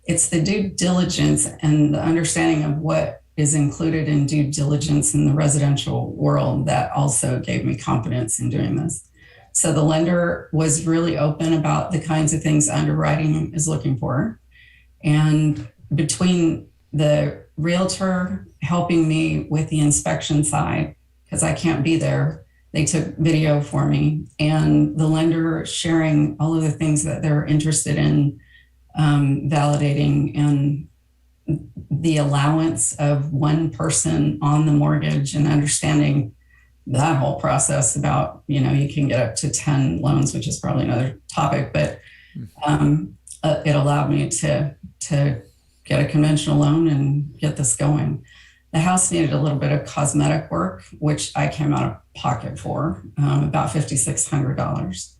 It's the due diligence and the understanding of what is included in due diligence in the residential world that also gave me confidence in doing this. So the lender was really open about the kinds of things underwriting is looking for. And between the realtor helping me with the inspection side, because I can't be there, they took video for me, and the lender sharing all of the things that they're interested in validating the allowance of one person on the mortgage and understanding that whole process about, you can get up to 10 loans, which is probably another topic, but it allowed me to get a conventional loan and get this going. The house needed a little bit of cosmetic work, which I came out of pocket for, about $5,600,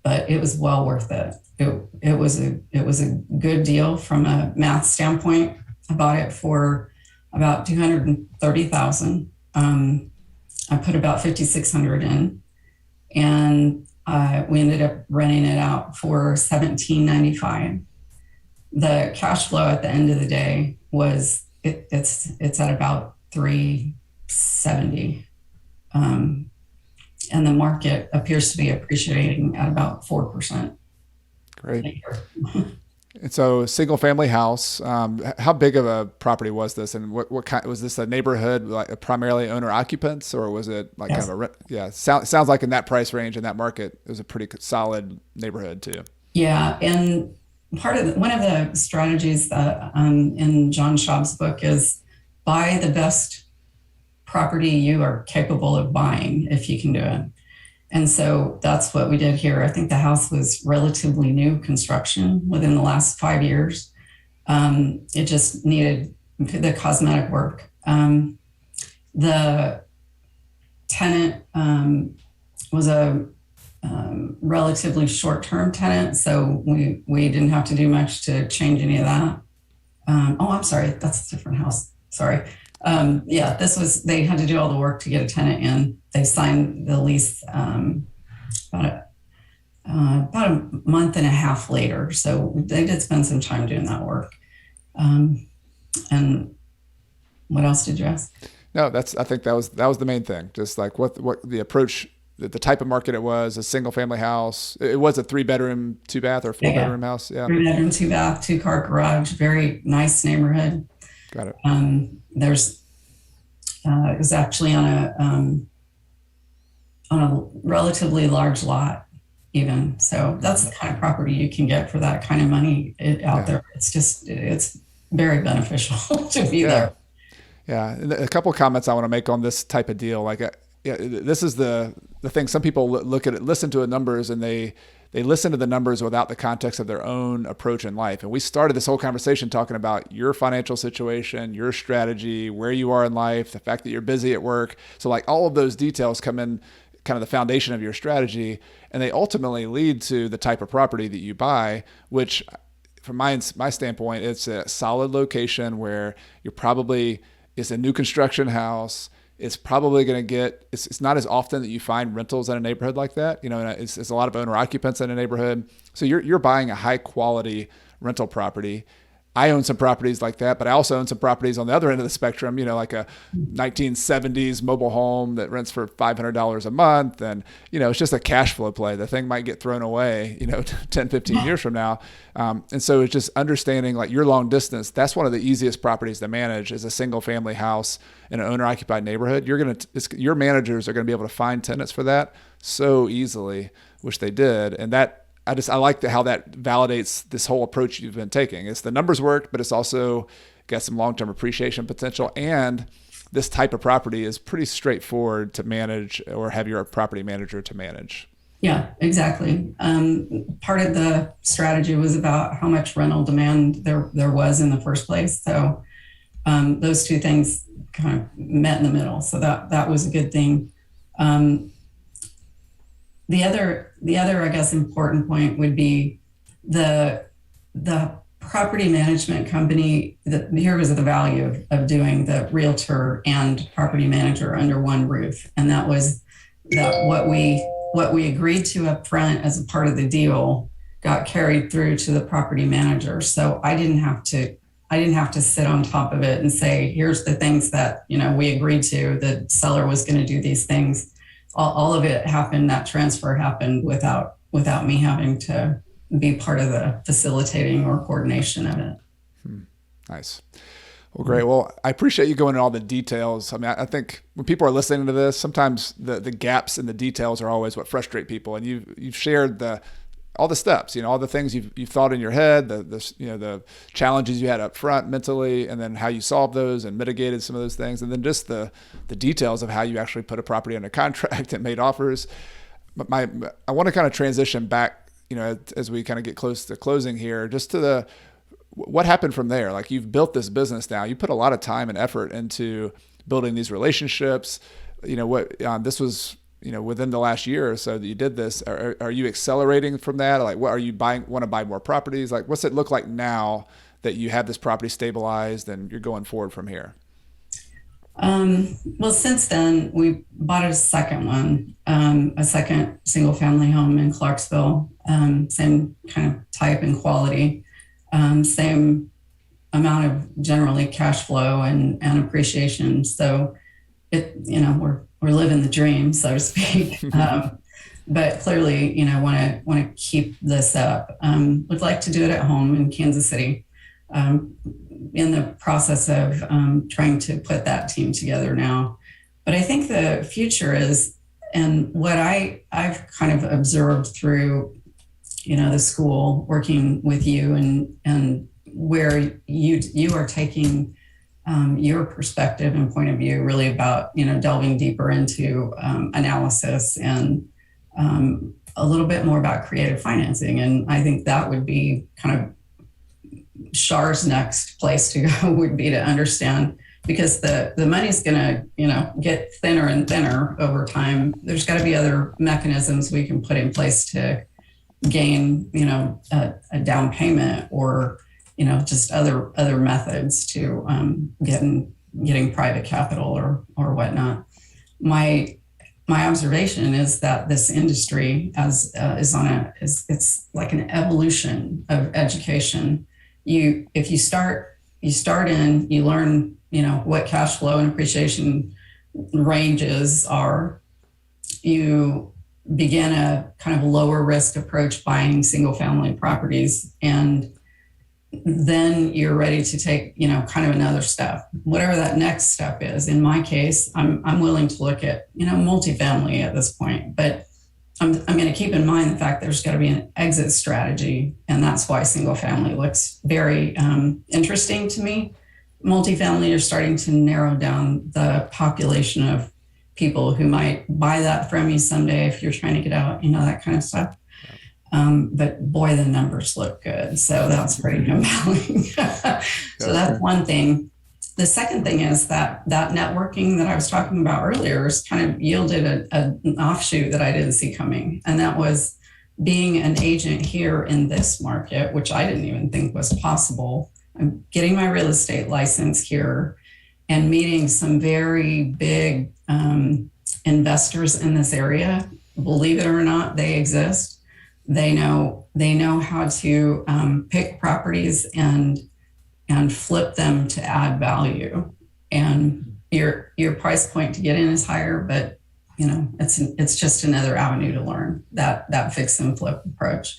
but it was well worth it. It was a good deal from a math standpoint. I bought it for about $230,000. I put about $5,600 in, and we ended up renting it out for $1,795. The cash flow at the end of the day was it's at about 370, and the market appears to be appreciating at about 4%. Great. And so, single family house. How big of a property was this, and what kind was this? A neighborhood, like primarily owner occupants, or was it like Yes. kind of a rent? Yeah, sounds like in that price range in that market, it was a pretty solid neighborhood too. Yeah, and one of the strategies that in John Schaub's book is buy the best property you are capable of buying if you can do it. And so that's what we did here. I think the house was relatively new construction within the last 5 years. It just needed the cosmetic work. The tenant was a relatively short-term tenant, so we didn't have to do much to change any of that. I'm sorry, that's a different house. Sorry. They had to do all the work to get a tenant in. They signed the lease about a month and a half later. So they did spend some time doing that work. And what else did you ask? No, I think that was the main thing. Just like what the approach, the type of market it was, a single family house. It was a 3-bedroom, 2-bath or 4-bedroom house. Yeah. 3-bedroom, 2-bath, 2-car garage, very nice neighborhood. Got it. It was actually on a relatively large lot, even. So that's the kind of property you can get for that kind of money out there. It's very beneficial to be there. Yeah. And a couple of comments I want to make on this type of deal. Like, this is the thing. Some people look at it, listen to the numbers, and they listen to the numbers without the context of their own approach in life. And we started this whole conversation talking about your financial situation, your strategy, where you are in life, the fact that you're busy at work. So like all of those details come in kind of the foundation of your strategy, and they ultimately lead to the type of property that you buy, which from my standpoint, it's a solid location where it's a new construction house. It's probably going to it's not as often that you find rentals in a neighborhood like that. And it's a lot of owner occupants in a neighborhood. So you're buying a high quality rental property. I own some properties like that, but I also own some properties on the other end of the spectrum, like a 1970s mobile home that rents for $500 a month. And, it's just a cash flow play. The thing might get thrown away, 10, 15 years from now. And so it's just understanding like your long distance. That's one of the easiest properties to manage is a single family house in an owner occupied neighborhood. Your managers are going to be able to find tenants for that so easily, which they did. And I like how that validates this whole approach you've been taking. It's the numbers worked, but it's also got some long-term appreciation potential. And this type of property is pretty straightforward to manage or have your property manager to manage. Yeah, exactly. Part of the strategy was about how much rental demand there was in the first place. So those two things kind of met in the middle. So that was a good thing. The other, I guess, important point would be the property management company. Here was the value of doing the realtor and property manager under one roof, and that was that what we agreed to up front as a part of the deal got carried through to the property manager. So I didn't have to sit on top of it and say, here's the things that we agreed to. The seller was going to do these things. All of it happened. That transfer happened without me having to be part of the facilitating or coordination of it. Nice. Well, great. Well, I appreciate you going into all the details. I mean, I think when people are listening to this, sometimes the gaps in the details are always what frustrate people. And you've shared the all the steps, all the things you've thought in your head, the challenges you had up front mentally, and then how you solved those and mitigated some of those things. And then just the details of how you actually put a property under contract and made offers. But I want to kind of transition back, as we kind of get close to closing here, just to what happened from there. Like, you've built this business now, you put a lot of time and effort into building these relationships. This was, within the last year or so that you did this. Are you accelerating from that? Like, what are you want to buy more properties? Like, what's it look like now that you have this property stabilized and you're going forward from here? Well, since then, we bought a second one, a second single family home in Clarksville, same kind of type and quality, same amount of generally cash flow and appreciation. So we're living the dream, so to speak. But clearly, want to keep this up. Would like to do it at home in Kansas City. In the process of trying to put that team together now. But I think the future is, and what I've kind of observed through, the school, working with you and where you are taking your perspective and point of view really about, delving deeper into analysis and a little bit more about creative financing. And I think that would be kind of Char's next place to go, would be to understand, because the money's going to, get thinner and thinner over time. There's got to be other mechanisms we can put in place to gain, a down payment, or, just other methods to getting private capital or whatnot. My observation is that this industry it's like an evolution of education. If you start in, you learn, what cash flow and appreciation ranges are. You begin a kind of lower risk approach buying single family properties, and then you're ready to take, kind of another step, whatever that next step is. In my case, I'm willing to look at, multifamily at this point, but I'm going to keep in mind the fact there's got to be an exit strategy, and that's why single family looks very interesting to me. Multifamily, you're starting to narrow down the population of people who might buy that from you someday if you're trying to get out, that kind of stuff. But boy, the numbers look good, so that's pretty compelling. So that's one thing. The second thing is that networking that I was talking about earlier has kind of yielded an offshoot that I didn't see coming. And that was being an agent here in this market, which I didn't even think was possible. I'm getting my real estate license here and meeting some very big investors in this area. Believe it or not, they exist. They know how to pick properties and flip them to add value. And your price point to get in is higher, but it's just another avenue to learn that fix and flip approach.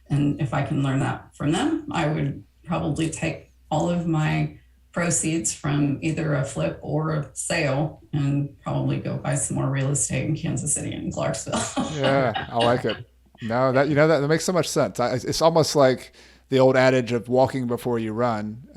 And if I can learn that from them, I would probably take all of my proceeds from either a flip or a sale and probably go buy some more real estate in Kansas City and Clarksville. Yeah, I like it. No, that makes so much sense. It's almost like the old adage of walking before you run.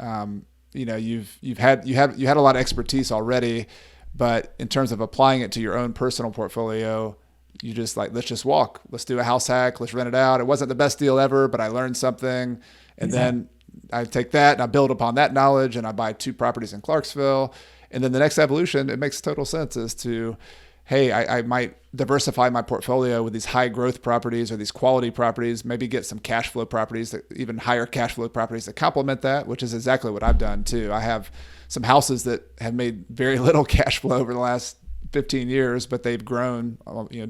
You had a lot of expertise already, but in terms of applying it to your own personal portfolio, you just let's just walk. Let's do a house hack. Let's rent it out. It wasn't the best deal ever, but I learned something. And then I take that and I build upon that knowledge and I buy 2 properties in Clarksville. And then the next evolution, it makes total sense, is to, hey, I might diversify my portfolio with these high growth properties or these quality properties, maybe get some cash flow properties, even higher cash flow properties that complement that, which is exactly what I've done too. I have some houses that have made very little cash flow over the last 15 years, but they've grown,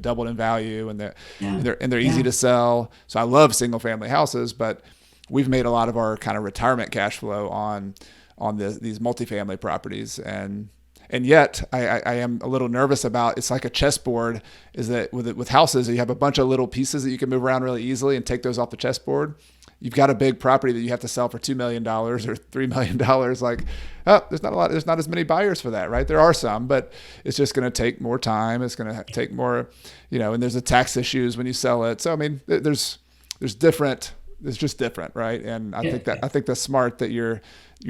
doubled in value, and they're easy to sell. So I love single family houses, but we've made a lot of our kind of retirement cash flow on these multifamily properties. And yet I am a little nervous about, it's like a chessboard, is that with houses, you have a bunch of little pieces that you can move around really easily and take those off the chessboard. You've got a big property that you have to sell for $2 million or $3 million. Like, there's not as many buyers for that, right? There are some, but it's just going to take more time. It's going to take more, and there's the tax issues when you sell it. So, I mean, there's it's just different, right? And I think that's smart that you're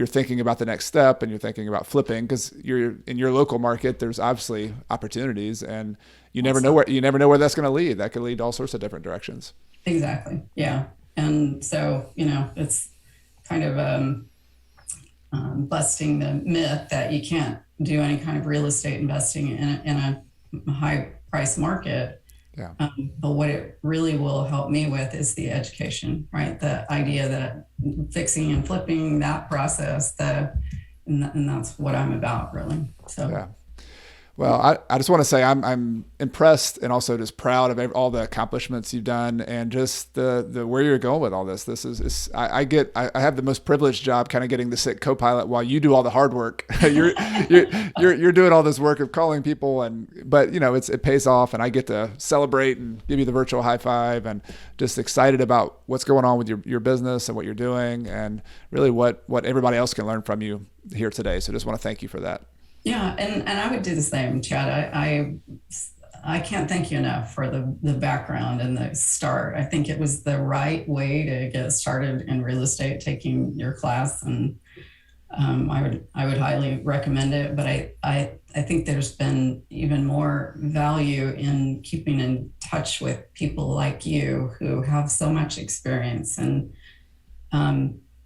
thinking about the next step and you're thinking about flipping, because you're in your local market. There's obviously opportunities, and you never know where that's going to lead. That could lead to all sorts of different directions. Exactly. Yeah. And so, it's kind of busting the myth that you can't do any kind of real estate investing in a high price market. Yeah. But what it really will help me with is the education, right? The idea that fixing and flipping, that process, and that's what I'm about, really. So. Yeah. Well, I just want to say I'm impressed and also just proud of all the accomplishments you've done, and just the where you're going with all this. This is I have the most privileged job, kind of getting to sit co-pilot while you do all the hard work. you're doing all this work of calling people, but it pays off, and I get to celebrate and give you the virtual high five, and just excited about what's going on with your business and what you're doing, and really what everybody else can learn from you here today. So just want to thank you for that. Yeah, and I would do the same, Chad. I can't thank you enough for the background and the start. I think it was the right way to get started in real estate, taking your class, and I would highly recommend it. But I think there's been even more value in keeping in touch with people like you who have so much experience, and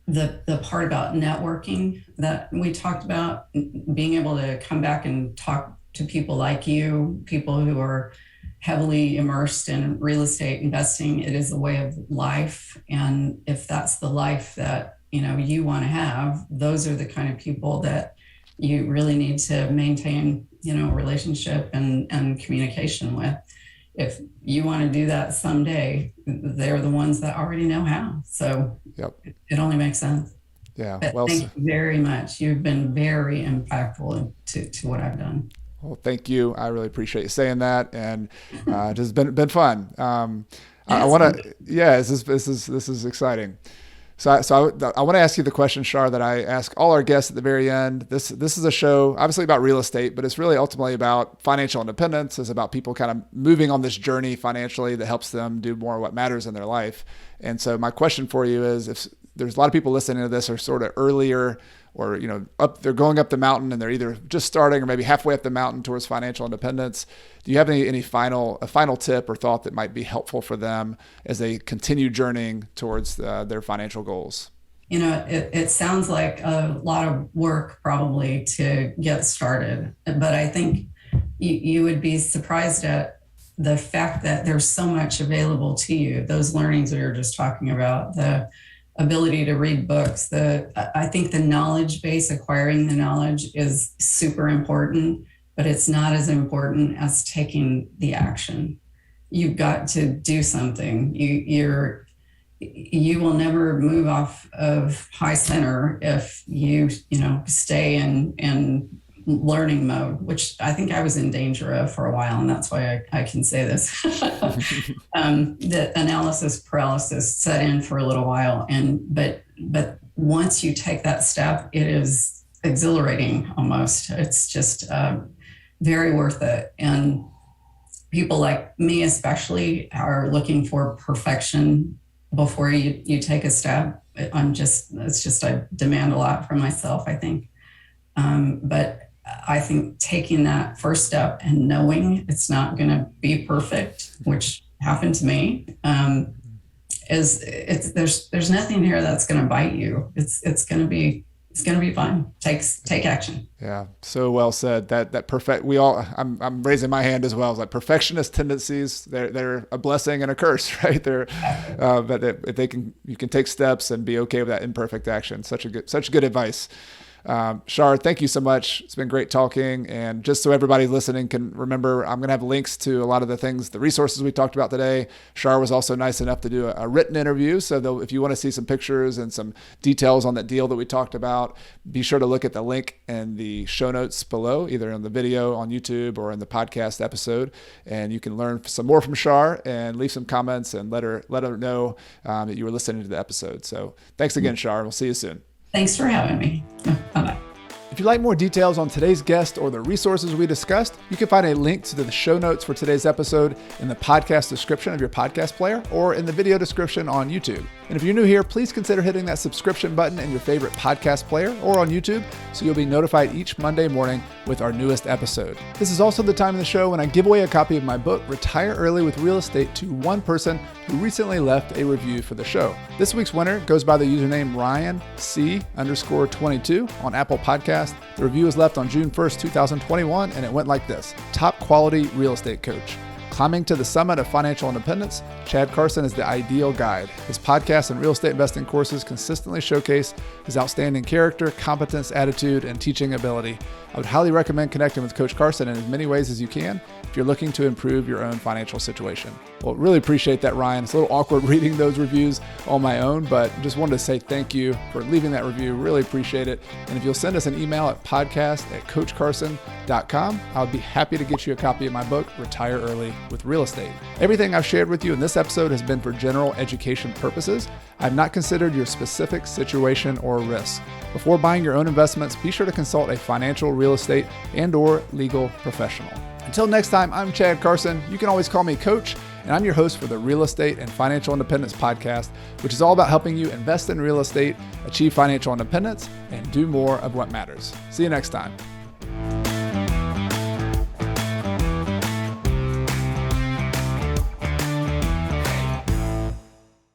the part about networking that we talked about, being able to come back and talk to people like you, people who are heavily immersed in real estate investing. It is a way of life. And if that's the life that, you want to have, those are the kind of people that you really need to maintain, a relationship and communication with. If you want to do that someday, they're the ones that already know how. So Yep. It only makes sense. Yeah. But Well, thank you very much. You've been very impactful to what I've done. Well, thank you. I really appreciate you saying that, and just been fun. I want to, this is exciting. So I want to ask you the question, Char, that I ask all our guests at the very end. This is a show obviously about real estate, but it's really ultimately about financial independence. It's about people kind of moving on this journey financially that helps them do more of what matters in their life. And so my question for you is, if there's a lot of people listening to this are sort of earlier, or they're going up the mountain and they're either just starting or maybe halfway up the mountain towards financial independence. Do you have any final tip or thought that might be helpful for them as they continue journeying towards their financial goals? It sounds like a lot of work probably to get started, but I think you would be surprised at the fact that there's so much available to you. Those learnings that you're just talking about, the ability to read books. I think the knowledge base, acquiring the knowledge, is super important, but it's not as important as taking the action. You've got to do something. You will never move off of high center if you stay in learning mode, which I think I was in danger of for a while, and that's why I can say this. The analysis paralysis set in for a little while, but once you take that step, it is exhilarating almost. It's just very worth it. And people like me especially are looking for perfection before you take a step. I demand a lot from myself, I think. But I think taking that first step and knowing it's not going to be perfect, which happened to me, there's nothing here that's going to bite you. It's going to be fun. Take action. Yeah, so well said. That perfect. I'm raising my hand as well. It's like perfectionist tendencies. They're a blessing and a curse, right? But if you can take steps and be okay with that imperfect action. Such good advice. Char, thank you so much. It's been great talking. And just so everybody listening can remember, I'm going to have links to a lot of the resources we talked about today. Char was also nice enough to do a written interview. So if you want to see some pictures and some details on that deal that we talked about, be sure to look at the link in the show notes below, either in the video on YouTube or in the podcast episode. And you can learn some more from Char and leave some comments and let her know that you were listening to the episode. So thanks again, Char. We'll see you soon. Thanks for having me. Bye-bye. If you'd like more details on today's guest or the resources we discussed, you can find a link to the show notes for today's episode in the podcast description of your podcast player or in the video description on YouTube. And if you're new here, please consider hitting that subscription button in your favorite podcast player or on YouTube so you'll be notified each Monday morning with our newest episode. This is also the time of the show when I give away a copy of my book, Retire Early with Real Estate, to one person who recently left a review for the show. This week's winner goes by the username Ryan C_22 on Apple Podcast. The review was left on June 1st, 2021, and it went like this. Top quality real estate coach. Climbing to the summit of financial independence, Chad Carson is the ideal guide. His podcast and real estate investing courses consistently showcase his outstanding character, competence, attitude, and teaching ability. I would highly recommend connecting with Coach Carson in as many ways as you can if you're looking to improve your own financial situation. Well, really appreciate that, Ryan. It's a little awkward reading those reviews on my own, but just wanted to say thank you for leaving that review. Really appreciate it. And if you'll send us an email at podcast@coachcarson.com, I would be happy to get you a copy of my book, Retire Early with Real Estate. Everything I've shared with you in this episode has been for general education purposes. I've not considered your specific situation or risk. Before buying your own investments, be sure to consult a financial, real estate, and/or legal professional. Until next time, I'm Chad Carson. You can always call me Coach, and I'm your host for the Real Estate and Financial Independence Podcast, which is all about helping you invest in real estate, achieve financial independence, and do more of what matters. See you next time.